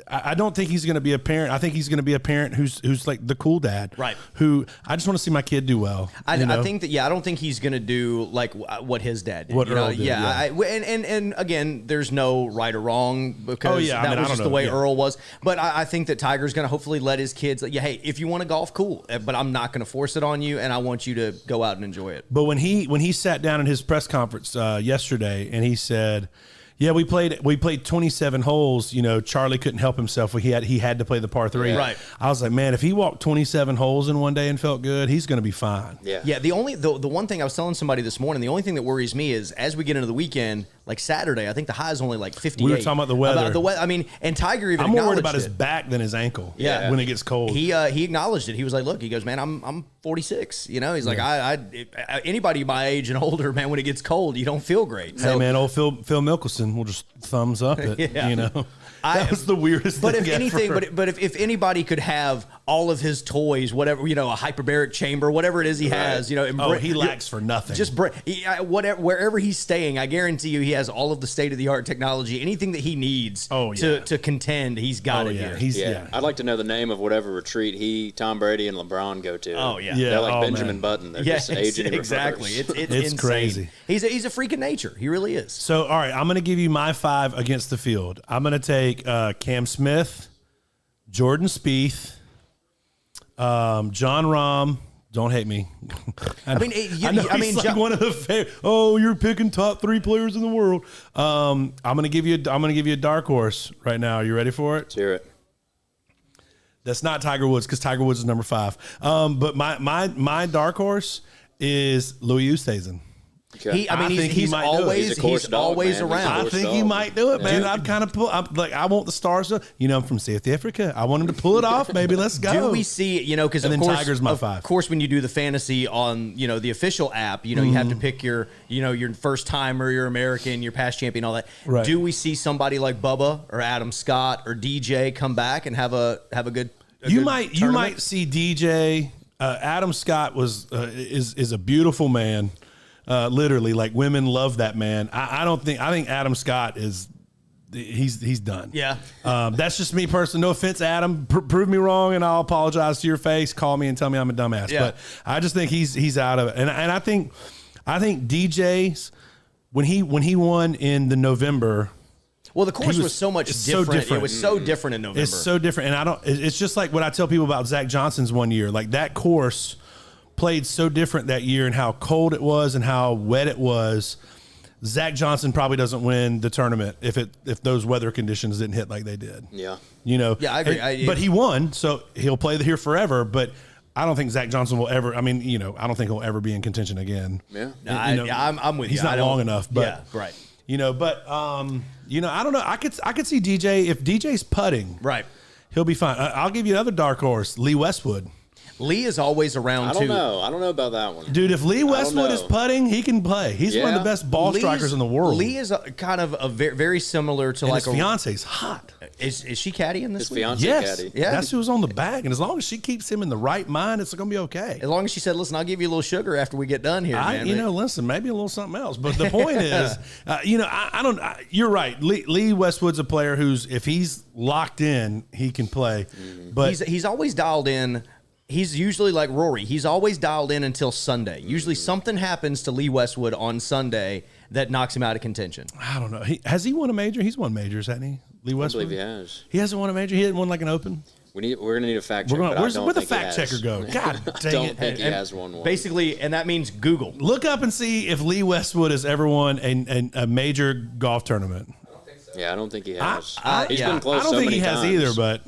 I don't think he's going to be a parent. I think he's going to be a parent who's like the cool dad. Right. Who I just want to see my kid do well. I think that, I don't think he's going to do like what his dad did. What Earl did, and again, there's no right or wrong because that was just the way Earl was. But I think that Tiger's going to hopefully let his kids, hey, if you want to golf, cool. But I'm not going to force it on you, and I want you to go out and enjoy it. But when he sat down in his press conference yesterday and he said, yeah, we played 27 holes. Charlie couldn't help himself. He had to play the par 3. Right. I was like, man, if he walked 27 holes in one day and felt good, he's going to be fine. Yeah. Yeah. The one thing I was telling somebody this morning, the only thing that worries me is as we get into the weekend, like Saturday, I think the high is only like 58. We were talking about the weather. I mean, and Tiger even I'm more worried acknowledged about his it. back than his ankle. Yeah. When it gets cold. He acknowledged it. He was like, "Look," he goes, "Man, I'm 46. He's like, anybody my age and older, man, when it gets cold, you don't feel great." Hey man, old Phil Mickelson will just thumbs up it. That was the weirdest But thing if anything, ever. but if anybody could have all of his toys, whatever, a hyperbaric chamber, whatever it is he has, he lacks for nothing. Just wherever he's staying, I guarantee you, he has all of the state of the art technology. Anything that he needs to contend, he's got it here. I'd like to know the name of whatever retreat Tom Brady and LeBron go to. Oh yeah, They're like Benjamin man. Button. They're just aging in exactly. reverse. It's insane. crazy. He's a freak of nature. He really is. So, all right, I'm going to give you my 5 against the field. I'm going to take Cam Smith, Jordan Spieth, John Rahm. Don't hate me. I mean, he's like one of the favorite. Oh, you're picking top 3 players in the world. I'm going to give you a dark horse right now. Are you ready for it? Let's hear it. That's not Tiger Woods because Tiger Woods is number 5. But my dark horse is Louis Oosthuizen. Okay. He's always around. I think he might do it, man. I want the stars to, I'm from South Africa. I want him to pull it off, baby. Let's go. Do we see, because and of then course, Tiger's my 5. Of course, when you do the fantasy on, the official app, you have to pick your first timer, your American, your past champion, all that. Right. Do we see somebody like Bubba or Adam Scott or DJ come back and have a good You might see DJ. Adam Scott is a beautiful man. Literally, like women love that man. I think Adam Scott he's done. Yeah. That's just me personally. No offense, Adam. Prove me wrong, and I'll apologize to your face. Call me and tell me I'm a dumbass. Yeah. But I just think he's out of it. And I think DJ's when he won in the November. Well, the course was so much it's so different. different. It was so different in November. It's so different, and it's just like what I tell people about Zach Johnson's one year. Like that course played so different that year, and how cold it was and how wet it was. Zach Johnson probably doesn't win the tournament if those weather conditions didn't hit like they did. Yeah. Yeah, I agree. But he won, so he'll play here forever. But I don't think Zach Johnson will ever. I mean, I don't think he'll ever be in contention again. Yeah. I'm with you. He's not long enough. But yeah, right. I don't know. I could see DJ if DJ's putting. Right. He'll be fine. I'll give you another dark horse, Lee Westwood. Lee is always around, I too. don't know about that one. Dude, if Lee Westwood is know. putting, he can play. He's one of the best ball strikers in the world. Lee is kind of a very, very similar to and like his fiance's hot. Is she caddying this His week? fiance Yes, caddy. Yeah. that's who's on the bag. And as long as she keeps him in the right mind, it's going to be okay. As long as she said, listen, I'll give you a little sugar after we get done here, man. Listen, maybe a little something else. But the point is, you're right. Lee Westwood's a player who's, if he's locked in, he can play. Mm-hmm. But he's always dialed in. He's usually like Rory. He's always dialed in until Sunday. Usually something happens to Lee Westwood on Sunday that knocks him out of contention. I don't know. Has he won a major? He's won majors, hasn't he? Lee I Westwood? believe he has. He hasn't won a major? He hasn't won like an open? We're gonna need a fact check. Where'd the think he fact has. checker go? God dang Don't it. think he has won one. Basically, and that means Google. Look up and see if Lee Westwood has ever won a major golf tournament. Yeah, I don't think he has. He's yeah. been close I don't so think many he has times. either, but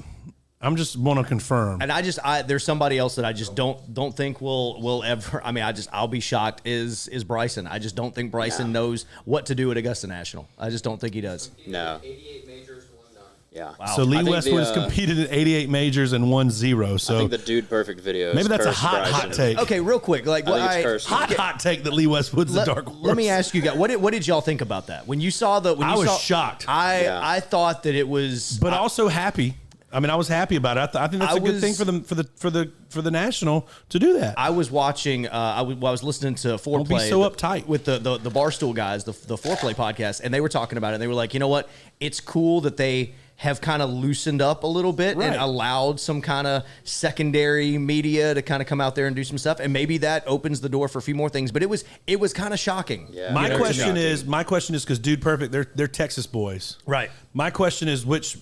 I'm just want to confirm. And there's somebody else that I just don't think will ever. I mean, I'll be shocked. Is Bryson? I just don't think Bryson knows what to do at Augusta National. I just don't think he does. No. 88 majors, one done. Yeah. Wow. So Lee I think Westwood has competed in 88 majors and won 0. I So think the Dude Perfect video. maybe is that's a cursed hot Bryson. take. Okay, real quick, like I think it's cursed. Hot take that Lee Westwood's the dark horse. Let me ask you guys, what did y'all think about that when you saw the? I was shocked. I thought that it was, But also happy. I mean, I was happy about it. I think that's a good thing for the national to do that. I was watching. I was listening to Foreplay. Don't be so uptight with the Barstool guys, the Foreplay podcast, and they were talking about it. And they were like, you know what? It's cool that they have kind of loosened up a little bit and allowed some kind of secondary media to kind of come out there and do some stuff, and maybe that opens the door for a few more things. But it was kind of shocking. Yeah. My question is because Dude Perfect, they're Texas boys, Right. My question is, which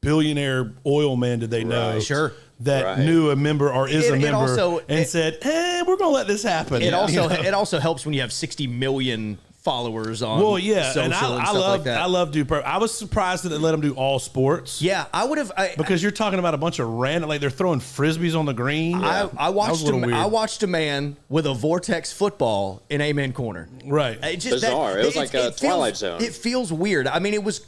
billionaire oil man did they know? Sure. That knew a member or is a member said, we're going to let this happen. It also helps when you have 60 million followers on social and stuff like that. I love Dude Perfect. I was surprised that they let him do all sports. Yeah, I would have because you're talking about a bunch of random, like they're throwing frisbees on the green. I watched a man with a Vortex football in Amen Corner. Right. Bizarre. It was like a Twilight Zone. It feels weird. I mean, it was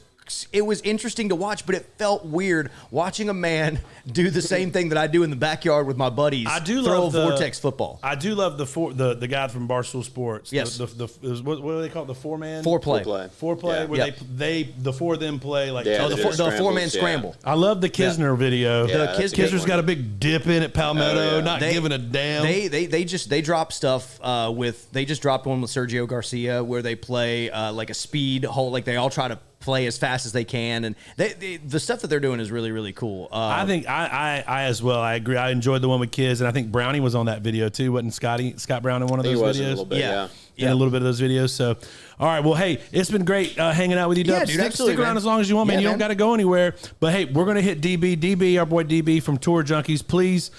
interesting to watch, but it felt weird watching a man do the same thing that I do in the backyard with my buddies. I do throw love a Vortex football. I do love the guy from Barstool Sports. Yes. What do they call it? The four-man? Foreplay. Yeah. Where the four of them play like. Yeah, the four-man scramble. I love the Kisner video. Yeah, Kisner's got a big dip in at Palmetto, not giving a damn. They drop stuff they just dropped one with Sergio Garcia where they play like a speed hole, like they all try to play as fast as they can, and the stuff that they're doing is really, really cool. I think I as well. I agree. I enjoyed the one with kids, and I think Brownie was on that video too. Wasn't Scott Brown in one of those videos? A little bit, yeah. A little bit of those videos. So, all right. Well, hey, it's been great hanging out with you, Dub. Yeah, dude, Stick around man. as long as you want, man. You don't got to go anywhere. But hey, we're gonna hit DB, our boy DB from Tour Junkies. Please,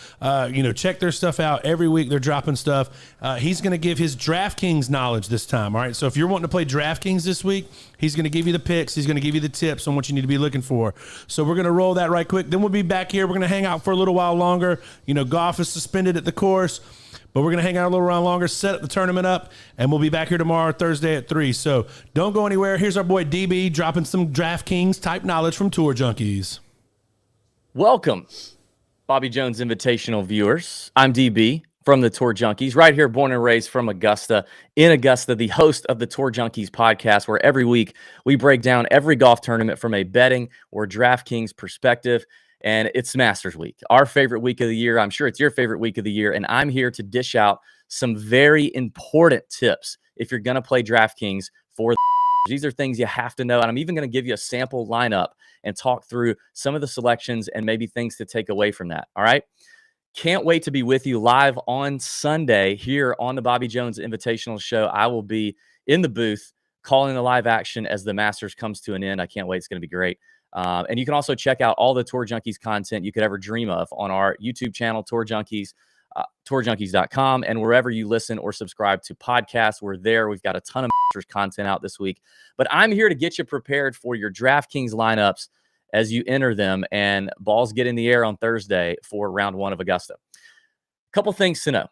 check their stuff out every week. They're dropping stuff. He's gonna give his DraftKings knowledge this time. All right. So if you're wanting to play DraftKings this week, he's gonna give you the picks. He's gonna give you the tips on what you need to be looking for. So we're gonna roll that right quick. Then we'll be back here. We're gonna hang out for a little while longer. Golf is suspended at the course. But we're going to hang out a little while longer, set the tournament up, and we'll be back here tomorrow, Thursday at 3. So don't go anywhere. Here's our boy DB dropping some DraftKings type knowledge from Tour Junkies. Welcome, Bobby Jones Invitational viewers. I'm DB from the Tour Junkies, right here, born and raised from Augusta. In Augusta, the host of the Tour Junkies podcast, where every week we break down every golf tournament from a betting or DraftKings perspective. And it's Masters Week, our favorite week of the year. I'm sure it's your favorite week of the year. And I'm here to dish out some very important tips if you're going to play DraftKings for these are things you have to know. And I'm even going to give you a sample lineup and talk through some of the selections and maybe things to take away from that. All right. Can't wait to be with you live on Sunday here on the Bobby Jones Invitational Show. I will be in the booth calling the live action as the Masters comes to an end. I can't wait. It's going to be great. And you can also check out all the Tour Junkies content you could ever dream of on our YouTube channel, Tour Junkies, tourjunkies.com, and wherever you listen or subscribe to podcasts. We're there. We've got a ton of Masters content out this week. But I'm here to get you prepared for your DraftKings lineups as you enter them and balls get in the air on Thursday for round 1 of Augusta. A couple things to know.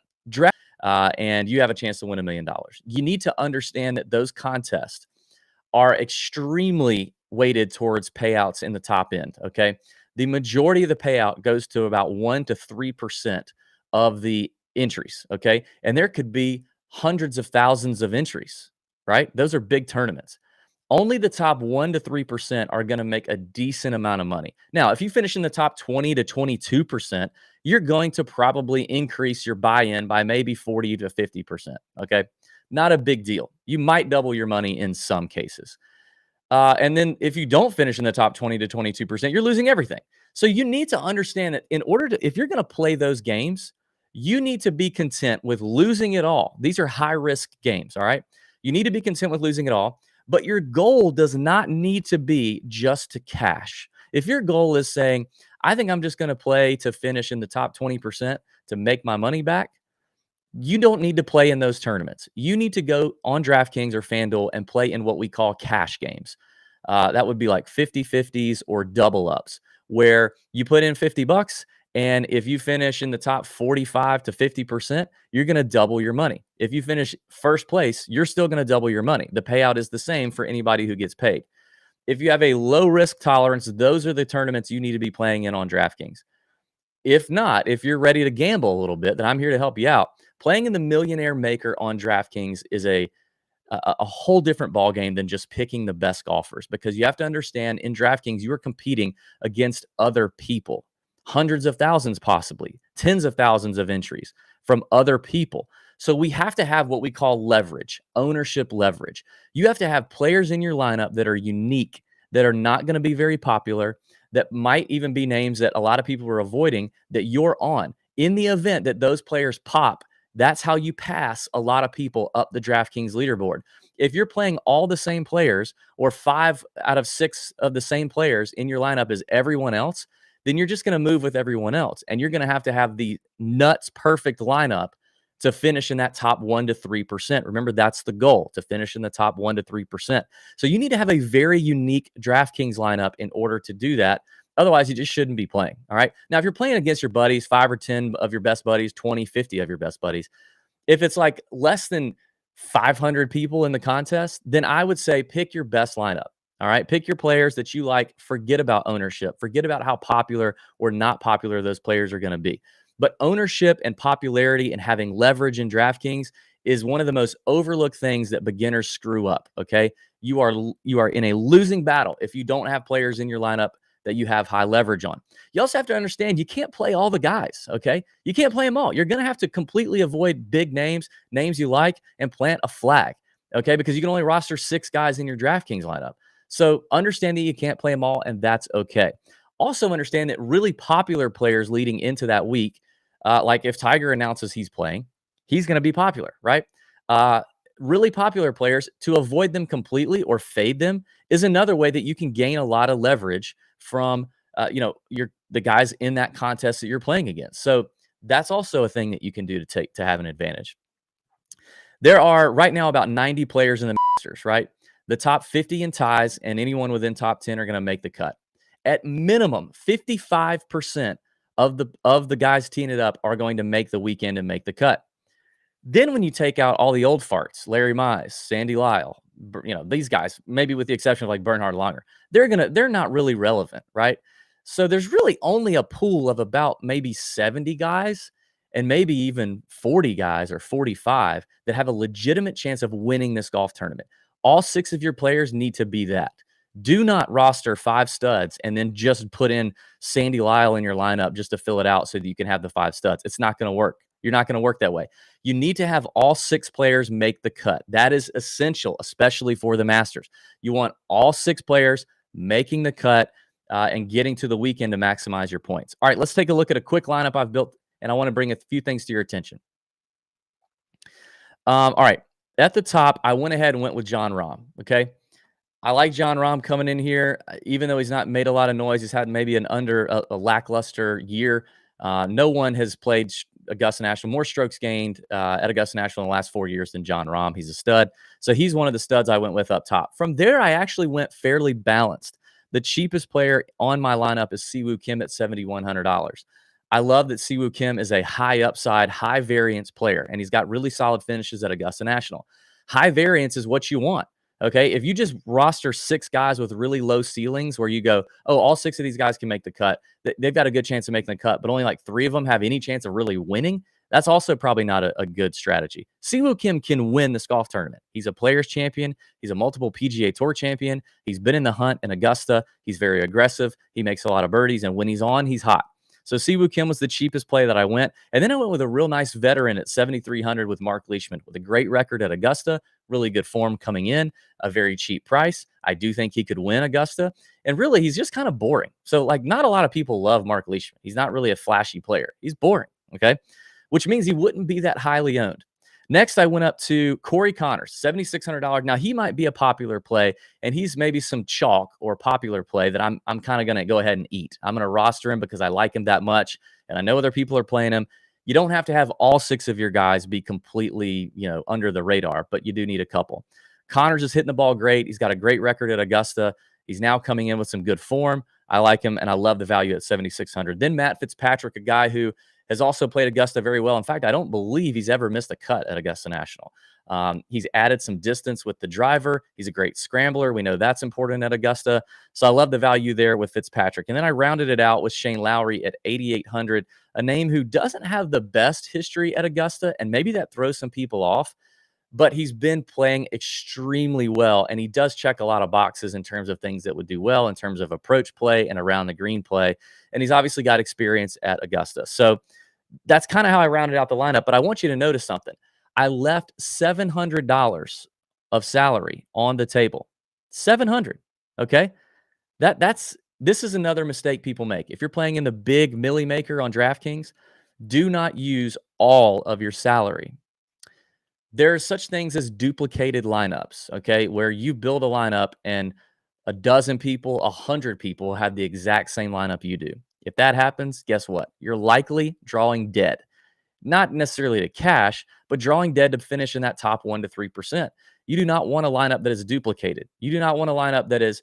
And you have a chance to win $1 million. You need to understand that those contests are extremely weighted towards payouts in the top end. Okay. The majority of the payout goes to about 1 to 3% of the entries. Okay. And there could be hundreds of thousands of entries, right? Those are big tournaments. Only the top 1 to 3% are going to make a decent amount of money. Now, if you finish in the top 20 to 22%, you're going to probably increase your buy-in by maybe 40 to 50%. Okay. Not a big deal. You might double your money in some cases. And then if you don't finish in the top 20 to 22%, you're losing everything. So you need to understand that if you're going to play those games, you need to be content with losing it all. These are high risk games. All right. You need to be content with losing it all, but your goal does not need to be just to cash. If your goal is saying, I think I'm just going to play to finish in the top 20% to make my money back, you don't need to play in those tournaments. You need to go on DraftKings or FanDuel and play in what we call cash games. That would be like 50-50s or double ups, where you put in $50, and if you finish in the top 45 to 50%, you're going to double your money. If you finish first place, you're still going to double your money. The payout is the same for anybody who gets paid. If you have a low risk tolerance, those are the tournaments you need to be playing in on DraftKings. If not, if you're ready to gamble a little bit, then I'm here to help you out. Playing in the Millionaire Maker on DraftKings is a whole different ball game than just picking the best golfers, because you have to understand, in DraftKings, you are competing against other people, hundreds of thousands, possibly tens of thousands of entries from other people. So we have to have what we call leverage, ownership leverage. You have to have players in your lineup that are unique, that are not going to be very popular, that might even be names that a lot of people are avoiding, that you're on. In the event that those players pop, that's how you pass a lot of people up the DraftKings leaderboard. If you're playing all the same players, or 5 out of 6 of the same players in your lineup as everyone else, then you're just going to move with everyone else. And you're going to have the nuts perfect lineup to finish in that top 1 to 3%. Remember, that's the goal, to finish in the top 1 to 3%. So you need to have a very unique DraftKings lineup in order to do that. Otherwise, you just shouldn't be playing. All right. Now, if you're playing against your buddies, 5 or 10 of your best buddies, 20, 50 of your best buddies, if it's like less than 500 people in the contest, then I would say pick your best lineup. All right. Pick your players that you like. Forget about ownership. Forget about how popular or not popular those players are going to be. But ownership and popularity and having leverage in DraftKings is one of the most overlooked things that beginners screw up. Okay. You are in a losing battle if you don't have players in your lineup that you have high leverage on. You also have to understand, you can't play all the guys, okay? You can't play them all. You're going to have to completely avoid big names you like, and plant a flag, okay? Because you can only roster 6 guys in your DraftKings lineup. So understand that you can't play them all, and that's okay. Also understand that really popular players leading into that week, like if Tiger announces he's playing, he's going to be popular, right? Really popular players, to avoid them completely or fade them is another way that you can gain a lot of leverage from the guys in that contest that you're playing against. So that's also a thing that you can do to have an advantage. There are right now about 90 players in the Masters, right? The top 50 in ties and anyone within top 10 are going to make the cut. At minimum, 55% of the guys teeing it up are going to make the weekend and make the cut. Then when you take out all the old farts, Larry Mize, Sandy Lyle, these guys, maybe with the exception of like Bernhard Langer, they're not really relevant, right? So there's really only a pool of about maybe 70 guys and maybe even 40 guys or 45 that have a legitimate chance of winning this golf tournament. All 6 of your players need to be that. Do not roster 5 studs and then just put in Sandy Lyle in your lineup just to fill it out so that you can have the 5 studs. It's not going to work. You're not going to work that way. You need to have all 6 players make the cut. That is essential, especially for the Masters. You want all 6 players making the cut and getting to the weekend to maximize your points. All right, let's take a look at a quick lineup I've built, and I want to bring a few things to your attention. All right, At the top, I went ahead and went with John Rahm. Okay. I like John Rahm coming in here, even though he's not made a lot of noise. He's had maybe a lackluster year. No one has played Augusta National more strokes gained at Augusta National in the last 4 years than John Rahm. He's a stud. So he's one of the studs I went with up top. From there, I actually went fairly balanced. The cheapest player on my lineup is Siwoo Kim at $7,100. I love that Siwoo Kim is a high upside, high variance player, and he's got really solid finishes at Augusta National. High variance is what you want. Okay. If you just roster 6 guys with really low ceilings where you go, oh, all 6 of these guys can make the cut, they've got a good chance of making the cut, but only like 3 of them have any chance of really winning. That's also probably not a good strategy. Siwoo Kim can win this golf tournament. He's a players champion. He's a multiple PGA Tour champion. He's been in the hunt in Augusta. He's very aggressive. He makes a lot of birdies. And when he's on, he's hot. So Siwoo Kim was the cheapest play that I went. And then I went with a real nice veteran at 7,300 with Mark Leishman with a great record at Augusta, really good form coming in, a very cheap price. I do think he could win Augusta. And really, he's just kind of boring. So, like, not a lot of people love Mark Leishman. He's not really a flashy player. He's boring, okay? Which means he wouldn't be that highly owned. Next, I went up to Corey Connors, $7,600. Now, he might be a popular play, and he's maybe some chalk or popular play that I'm kind of going to go ahead and eat. I'm going to roster him because I like him that much, and I know other people are playing him. You don't have to have all 6 of your guys be completely, under the radar, but you do need a couple. Connors is hitting the ball great. He's got a great record at Augusta. He's now coming in with some good form. I like him, and I love the value at 7,600. Then Matt Fitzpatrick, a guy who has also played Augusta very well. In fact, I don't believe he's ever missed a cut at Augusta National. He's added some distance with the driver. He's a great scrambler. We know that's important at Augusta. So I love the value there with Fitzpatrick. And then I rounded it out with Shane Lowry at 8,800, a name who doesn't have the best history at Augusta, and maybe that throws some people off. But he's been playing extremely well, and he does check a lot of boxes in terms of things that would do well in terms of approach play and around the green play. And he's obviously got experience at Augusta. So that's kind of how I rounded out the lineup. But I want you to notice something. I left $700 of salary on the table. $700. Okay. This is another mistake people make. If you're playing in the big milli maker on DraftKings, do not use all of your salary. There are such things as duplicated lineups, okay, where you build a lineup and a dozen people, 100 people have the exact same lineup you do. If that happens, guess what? You're likely drawing dead. Not necessarily to cash, but drawing dead to finish in that top 1% to 3%. You do not want a lineup that is duplicated. You do not want a lineup that is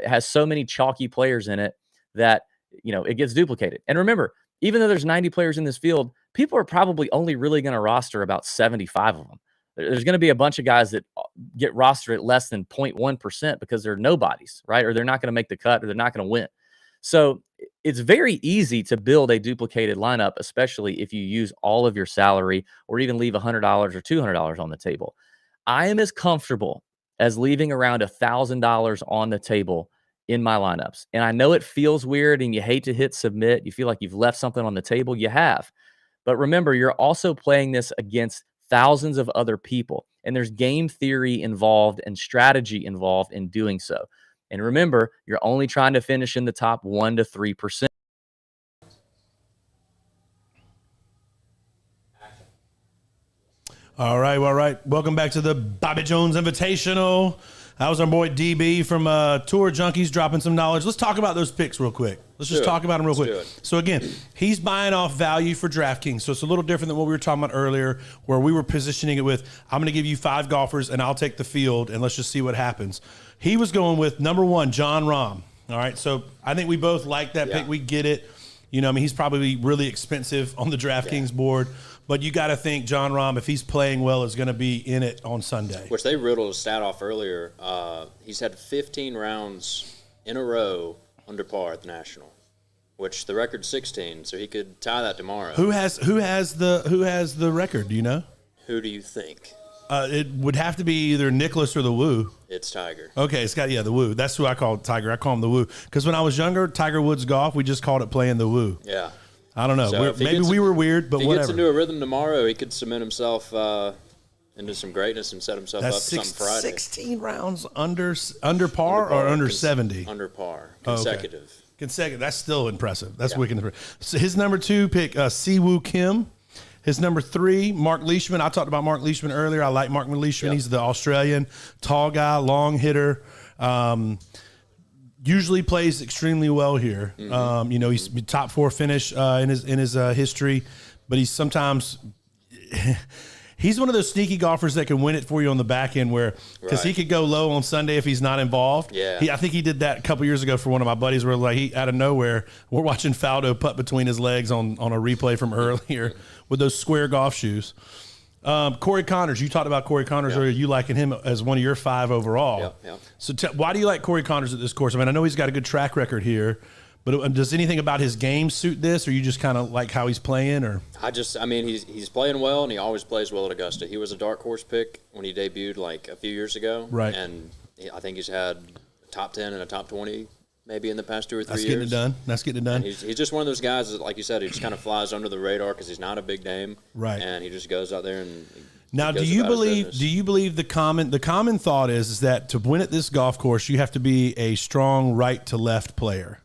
has so many chalky players in it that, it gets duplicated. And remember, even though there's 90 players in this field, people are probably only really going to roster about 75 of them. There's going to be a bunch of guys that get rostered at less than 0.1% because they're nobodies, right? Or they're not going to make the cut, or they're not going to win. So it's very easy to build a duplicated lineup, especially if you use all of your salary or even leave $100 or $200 on the table. I am as comfortable as leaving around $1,000 on the table in my lineups. And I know it feels weird and you hate to hit submit. You feel like you've left something on the table. You have. But remember, you're also playing this against thousands of other people. And there's game theory involved and strategy involved in doing so. And remember, you're only trying to finish in the top 1% to 3%. All right. Welcome back to the Bobby Jones Invitational. That was our boy DB from Tour Junkies dropping some knowledge. Let's talk about those picks real quick. Let's just talk about them real quick. So again, he's buying off value for DraftKings. So it's a little different than what we were talking about earlier, where we were positioning it with, I'm going to give you 5 golfers and I'll take the field and let's just see what happens. He was going with number 1, John Rahm. All right. So I think we both like that pick. We get it. He's probably really expensive on the DraftKings board. But you got to think John Rahm, if he's playing well, is going to be in it on Sunday. Which they riddled a stat off earlier. He's had 15 rounds in a row under par at the National, which the record's 16, so he could tie that tomorrow. Who has the record? Do you know? Who do you think? It would have to be either Nicholas or the Woo. It's Tiger. Okay, it's got the Woo. That's who I call Tiger. I call him the Woo because when I was younger, Tiger Woods golf, we just called it playing the Woo. Yeah. I don't know. So Maybe we were weird, but if he whatever. gets into a rhythm tomorrow, he could cement himself into some greatness and set himself up for something Friday. 16 rounds under par or under 70? Under par. Consecutive. Okay. Consecutive. That's still impressive. That's wicked impressive. So his number 2 pick, Siwoo Kim. His number 3, Mark Leishman. I talked about Mark Leishman earlier. I like Mark Leishman. Yep. He's the Australian, tall guy, long hitter. Usually plays extremely well here. You know, he's top 4 finish in his history, but he's sometimes he's one of those sneaky golfers that can win it for you on the back end, where because he could go low on Sunday if he's not involved. Yeah, I think he did that a couple years ago for one of my buddies, where like he out of nowhere we're watching Faldo putt between his legs on a replay from earlier with those square golf shoes. Corey Connors, you talked about Corey Connors earlier. You liking him as one of your 5 overall. Yeah. So why do you like Corey Connors at this course? I mean, I know he's got a good track record here, but does anything about his game suit this, or you just kind of like how he's playing? Or I mean, he's playing well, and he always plays well at Augusta. He was a dark horse pick when he debuted like a few years ago. Right. And I think he's had a top 10 and a top 20 maybe in the past 2 or 3 years. That's getting it done. And he's just one of those guys that, like you said, he just kind of flies under the radar because he's not a big name. Right. And he just goes out there and now, goes do you about his believe? business. Do you believe the common thought is that to win at this golf course, you have to be a strong right to left player?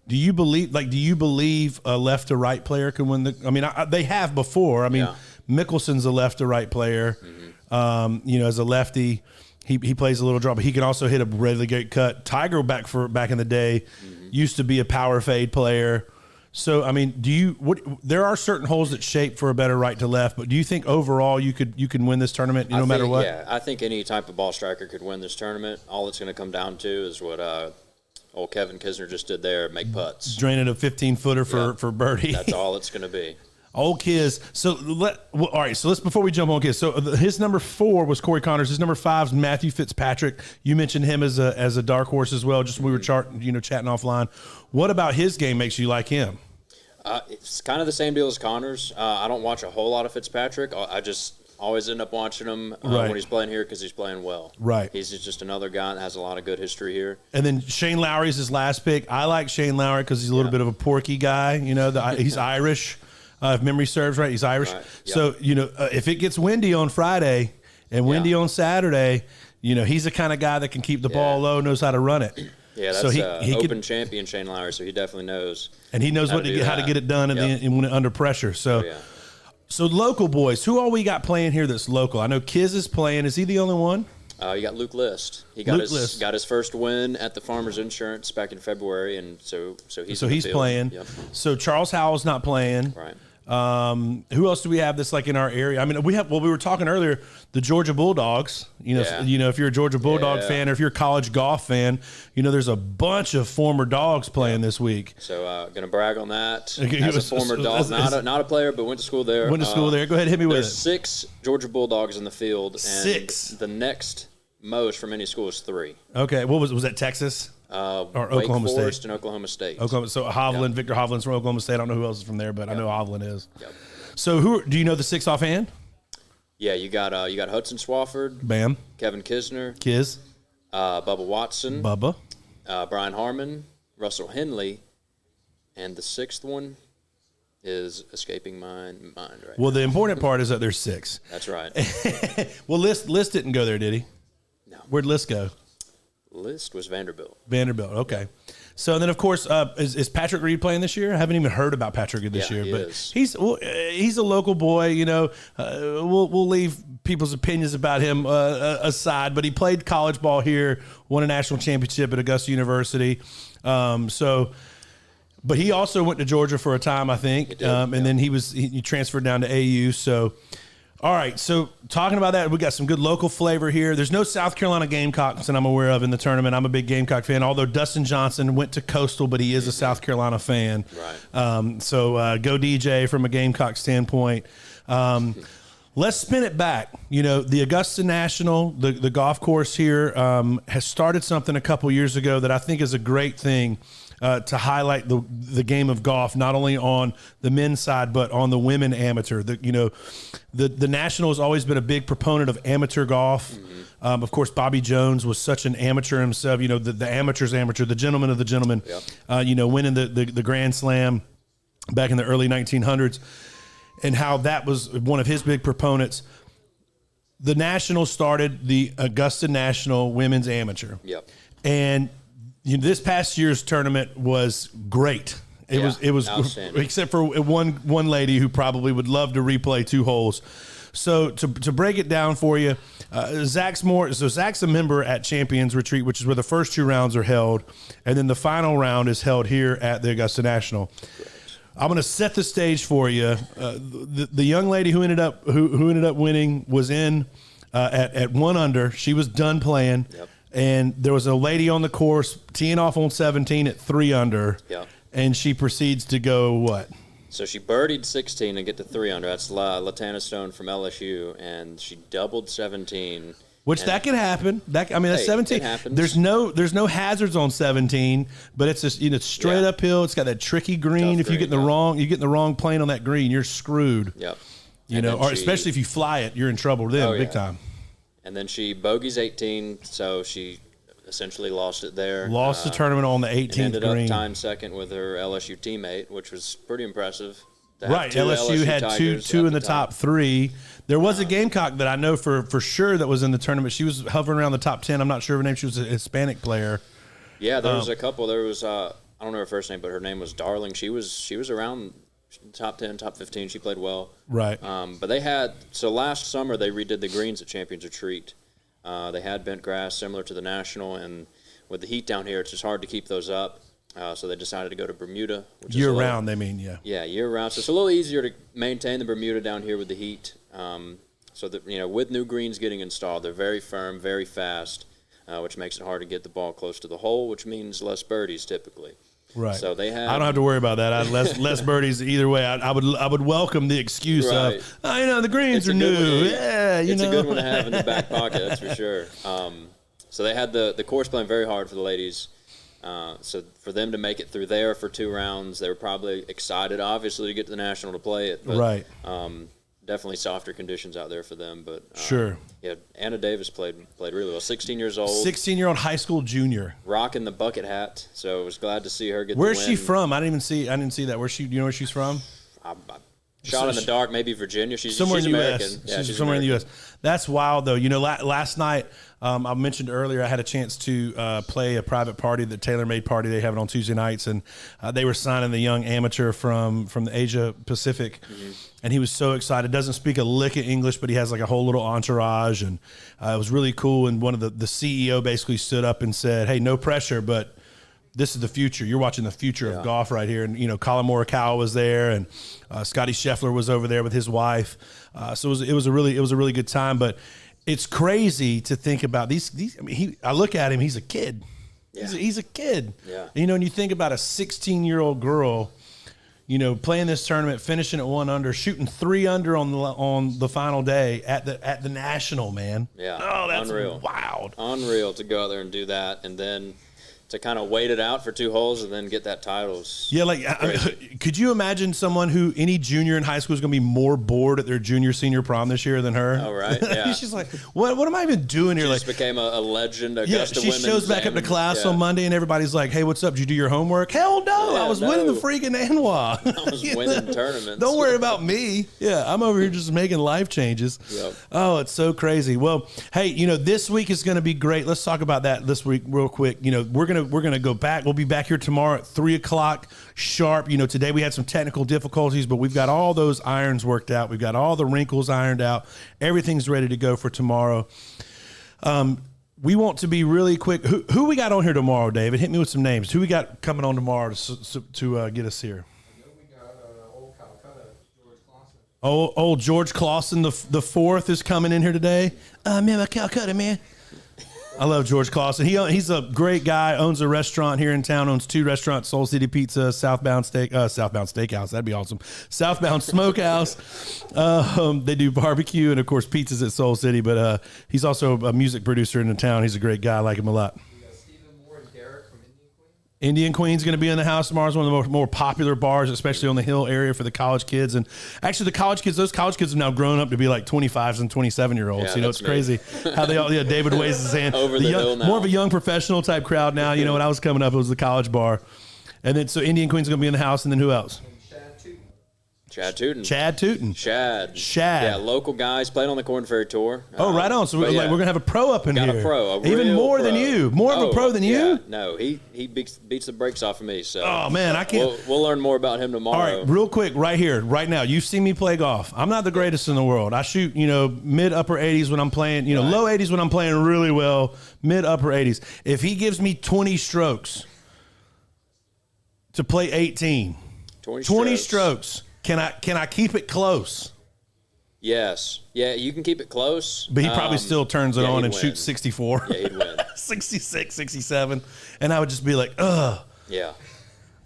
Do you believe a left to right player can win the? I mean, they have before. I mean, Mickelson's a left to right player. You know, as a lefty, he plays a little draw, but he can also hit a really great cut. Tiger back in the day used to be a power fade player. So, I mean, there are certain holes that shape for a better right to left, but do you think overall you can win this tournament no matter what? Yeah, I think any type of ball striker could win this tournament. All it's going to come down to is what old Kevin Kisner just did there, make putts. Draining a 15-footer for birdie. That's all it's going to be. Old Kiz. So all right. So let's before we jump on Kiz. So his number 4 was Corey Connors. His number 5 is Matthew Fitzpatrick. You mentioned him as a dark horse as well. Just we were chatting offline. What about his game makes you like him? It's kind of the same deal as Connors. I don't watch a whole lot of Fitzpatrick. I just always end up watching him when he's playing here because he's playing well. Right. He's just another guy that has a lot of good history here. And then Shane Lowry's his last pick. I like Shane Lowry because he's a little bit of a porky guy. You know, he's Irish. If memory serves right, he's Irish. Right. Yep. So, if it gets windy on Friday and windy on Saturday, he's the kind of guy that can keep the ball low, knows how to run it. Yeah, that's he Open champion Shane Lowry, so he definitely knows. And he knows how to get it done when under pressure. So, so local boys, who all we got playing here that's local? I know Kiz is playing. Is he the only one? You got Luke List. He got his first win at the Farmers Insurance back in February, and so he's playing. Yep. So Charles Howell's not playing. Right. Who else do we have that's like in our area? I mean, we were talking earlier, the Georgia Bulldogs. If you're a Georgia Bulldog fan or if you're a college golf fan, there's a bunch of former dogs playing this week. So, gonna brag on that. As a former dog, not a player, but went to school there. Go ahead, hit me with it. There's 6 Georgia Bulldogs in the field. And 6. The next most from any school is 3. Okay, what was that? Texas? Or Oklahoma Wake Forest State and Oklahoma State. So Hovland, Victor Hovland's from Oklahoma State. I don't know who else is from there, but I know Hovland is. Yep. So do you know the 6 offhand? Yeah, you got Hudson Swafford, Bam, Kevin Kisner, Kiz, Bubba Watson, Brian Harmon, Russell Henley, and the 6th one is escaping my mind right now. Well, the important part is that there's 6. That's right. Well, List didn't go there, did he? No. Where'd List go? List was Vanderbilt. Okay. So then, of course, is Patrick Reed playing this year? I haven't even heard about Patrick Reed this year, he but is. he's a local boy. We'll leave people's opinions about him aside, but he played college ball here, won a national championship at Augusta University. But he also went to Georgia for a time, I think, and then he transferred down to AU. So. All right, so talking about that, we got some good local flavor here. There's no South Carolina Gamecocks that I'm aware of in the tournament. I'm a big Gamecock fan, although Dustin Johnson went to Coastal, but he is a South Carolina fan. Right. So go DJ from a Gamecock standpoint. Let's spin it back. The Augusta National, the golf course here, has started something a couple years ago that I think is a great thing. To highlight the game of golf, not only on the men's side, but on the women amateur. The National has always been a big proponent of amateur golf. Mm-hmm. Of course, Bobby Jones was such an amateur himself, the amateur's amateur, the gentleman of the gentleman, winning the Grand Slam back in the early 1900s, and how that was one of his big proponents. The National started the Augusta National Women's Amateur. Yep. And this past year's tournament was great. It was outstanding. except for one lady who probably would love to replay 2 holes. So to break it down for you, Zach's a member at Champions Retreat, which is where the first 2 rounds are held, and then the final round is held here at the Augusta National. I'm going to set the stage for you. The young lady who ended up winning was in at 1 under. She was done playing, and there was a lady on the course teeing off on 17 at 3 under, and she proceeds to go what? So she birdied 16 and get to 3 under. That's Latana Stone from LSU, and she doubled 17. Which that could happen. That's 17. It happens. There's no hazards on 17, but it's just straight uphill. It's got that tricky green. Tough if you get in the wrong plane on that green, you're screwed. Yep. Or especially if you fly it, you're in trouble then, big time. And then she bogeys 18, so she essentially lost it there. Lost the tournament on the 18th and ended green. up tying second with her LSU teammate, which was pretty impressive. Right, LSU had two in the top 3. There was a Gamecock that I know for sure that was in the tournament. She was hovering around the top 10. I'm not sure of her name. She was a Hispanic player. Yeah, there was a couple. There was I don't know her first name, but her name was Darling. She was around top 10, top 15. She played well. Right. But they had last summer they redid the greens at Champions Retreat. They had bent grass similar to the National, and with the heat down here, it's just hard to keep those up. So they decided to go to Bermuda. Which year is round, they mean, yeah. Yeah, year round. So it's a little easier to maintain the Bermuda down here with the heat. So that with new greens getting installed, they're very firm, very fast, which makes it hard to get the ball close to the hole, which means less birdies typically. Right. So they had. I don't have to worry about that. I less birdies either way. I would welcome the excuse of the greens are new. It's a good one to have in the back pocket. That's for sure. So they had the course playing very hard for the ladies. So for them to make it through there for 2 rounds, they were probably excited, obviously, to get to the National to play it. But, right. Definitely softer conditions out there for them. But sure. Yeah, Anna Davis played really well. 16 years old. 16-year-old high school junior. Rocking the bucket hat. So I was glad to see her get Where's the she win. from? I didn't see that. Do you know where she's from? I shot in the dark, maybe Virginia. She's somewhere in the American. U.S. Yeah, she's somewhere American. in the U.S. That's wild, though. Last night, I mentioned earlier, I had a chance to play a private party, the TaylorMade party. They have it on Tuesday nights, and they were signing the young amateur from the Asia Pacific, and he was so excited. Doesn't speak a lick of English, but he has like a whole little entourage, and it was really cool. And one of the CEO basically stood up and said, "Hey, no pressure, but this is the future. You're watching the future of golf right here." And Colin Morikawa was there, and Scotty Scheffler was over there with his wife. So it was a really good time. But it's crazy to think about these. I look at him. He's a kid. Yeah. He's a kid. Yeah. And you think about a 16-year-old girl, playing this tournament, finishing at 1 under, shooting 3 under on the final day at the National, man. Yeah. Oh, that's unreal. Wild. Unreal to go out there and do that, and then to kind of wait it out for 2 holes and then get that title. Yeah, could you imagine any junior in high school is going to be more bored at their senior prom this year than her? Oh, right, yeah. She's like, what am I even doing here? She just became a legend. Augusta she women shows back up to class on Monday, and everybody's like, hey, what's up? Did you do your homework? Hell no, I was winning the freaking ANWA. I was winning tournaments. Don't worry about me. Yeah, I'm over here just making life changes. Yep. Oh, it's so crazy. Well, hey, this week is going to be great. Let's talk about that this week real quick. We're gonna go back. We'll be back here tomorrow at 3:00 sharp. Today we had some technical difficulties, but we've got all those irons worked out. We've got all the wrinkles ironed out. Everything's ready to go for tomorrow. We want to be really quick. Who we got on here tomorrow, David? Hit me with some names. Who we got coming on tomorrow to get us here? We got old Calcutta, George Clausen. Old George Clausen, the fourth, is coming in here today. Man, my Calcutta, man. I love George Clausen. He's a great guy, owns a restaurant here in town, owns 2 restaurants, Soul City Pizza, Southbound Steakhouse. That'd be awesome. Southbound Smokehouse. They do barbecue and, of course, pizzas at Soul City, but he's also a music producer in the town. He's a great guy. I like him a lot. We got Stephen Moore and Derek from Indian Queen. Indian Queen's going to be in the house tomorrow. It's one of the more popular bars, especially on the Hill area for the college kids. And actually, those college kids have now grown up to be like 25s and 27-year-olds. Yeah, it's crazy how they all. David waves his hand. Over the hill now. More of a young professional type crowd now. When I was coming up, it was the college bar, and then so Indian Queen's going to be in the house, and then who else? And Shad Tootin. Chad Tootin. Shad. Yeah, local guys playing on the Corn Ferry Tour. Oh, right on. So we're going to have a pro up in got here. A pro. Even more pro. than you. More of a pro than yeah. you? No, he beats the brakes off of me. So. Oh, man, I can't. We'll learn more about him tomorrow. All right, real quick, right here, right now. You've seen me play golf. I'm not the greatest in the world. I shoot, mid upper 80s when I'm playing, low 80s when I'm playing really well, mid upper 80s. If he gives me 20 strokes to play 18, 20 strokes. Can I keep it close? Yes. Yeah, you can keep it close. But he probably still turns it on and win. shoots 64. Yeah, he'd win. 66, 67. And I would just be like, ugh. Yeah.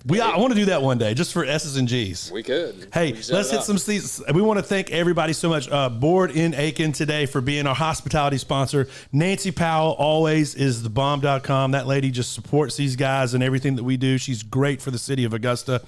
I want to do that one day, just for S's and G's. We could. Hey, let's hit some seats. We want to thank everybody so much. Board in Aiken today for being our hospitality sponsor. Nancy Powell always is thebomb.com. That lady just supports these guys and everything that we do. She's great for the city of Augusta.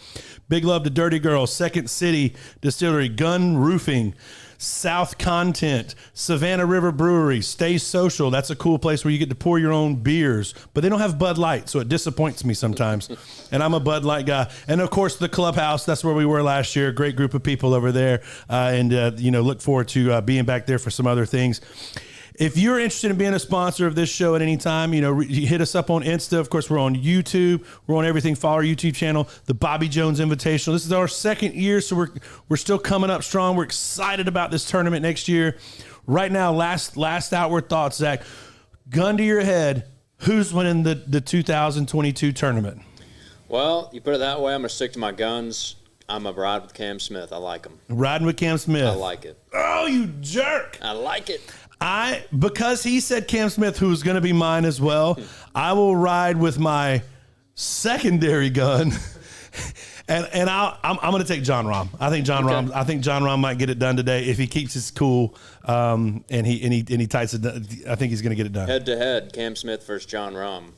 Big love to Dirty Girl, Second City Distillery, Gun Roofing, South Content, Savannah River Brewery, Stay Social. That's a cool place where you get to pour your own beers, but they don't have Bud Light, so it disappoints me sometimes. And I'm a Bud Light guy. And of course, the Clubhouse. That's where we were last year. Great group of people over there, and look forward to being back there for some other things. If you're interested in being a sponsor of this show at any time, hit us up on Insta. Of course, we're on YouTube. We're on everything. Follow our YouTube channel, the Bobby Jones Invitational. This is our second year, so we're still coming up strong. We're excited about this tournament next year. Right now, last outward thoughts, Zach. Gun to your head, who's winning the 2022 tournament? Well, you put it that way, I'm going to stick to my guns. I'm a ride with Cam Smith. I like him. Riding with Cam Smith. I like it. Oh, you jerk. I like it. Because he said Cam Smith, who's going to be mine as well, I will ride with my secondary gun, and I'm going to take John Rahm. I think John Rahm might get it done today if he keeps his cool, and he tights it. I think he's going to get it done. Head to head, Cam Smith versus John Rahm.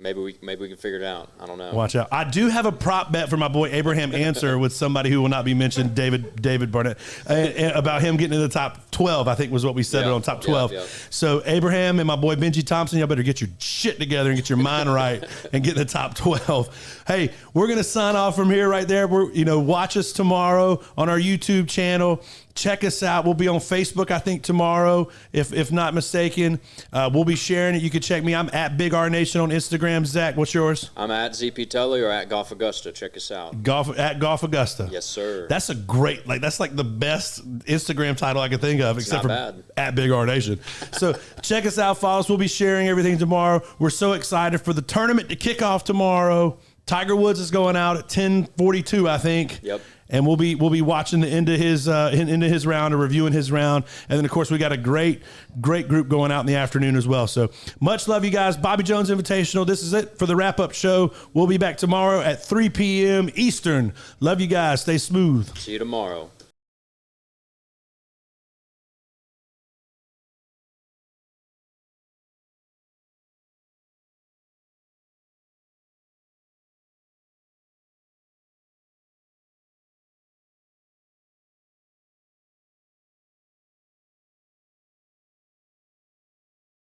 Maybe we can figure it out. I don't know. Watch out. I do have a prop bet for my boy Abraham Answer with somebody who will not be mentioned, David Barnett, about him getting in the top 12, I think was what we said on top 12. Yeah. So Abraham and my boy Benji Thompson, y'all better get your shit together and get your mind right and get in the top 12. Hey, we're going to sign off from here right there. Watch us tomorrow on our YouTube channel. Check us out. We'll be on Facebook, I think, tomorrow, if not mistaken. We'll be sharing it. You can check me. I'm at Big R Nation on Instagram. Zach, what's yours? I'm at ZP Tully or at Golf Augusta. Check us out. At Golf Augusta. Yes, sir. That's a great, that's like the best Instagram title I could think of, except for bad. At Big R Nation. So check us out, follow us. We'll be sharing everything tomorrow. We're so excited for the tournament to kick off tomorrow. Tiger Woods is going out at 10:42, I think. Yep. And we'll be watching the end of his round or reviewing his round, and then of course we got a great group going out in the afternoon as well. So much love, you guys. Bobby Jones Invitational. This is it for the wrap up show. We'll be back tomorrow at 3 p.m. Eastern. Love you guys. Stay smooth. See you tomorrow.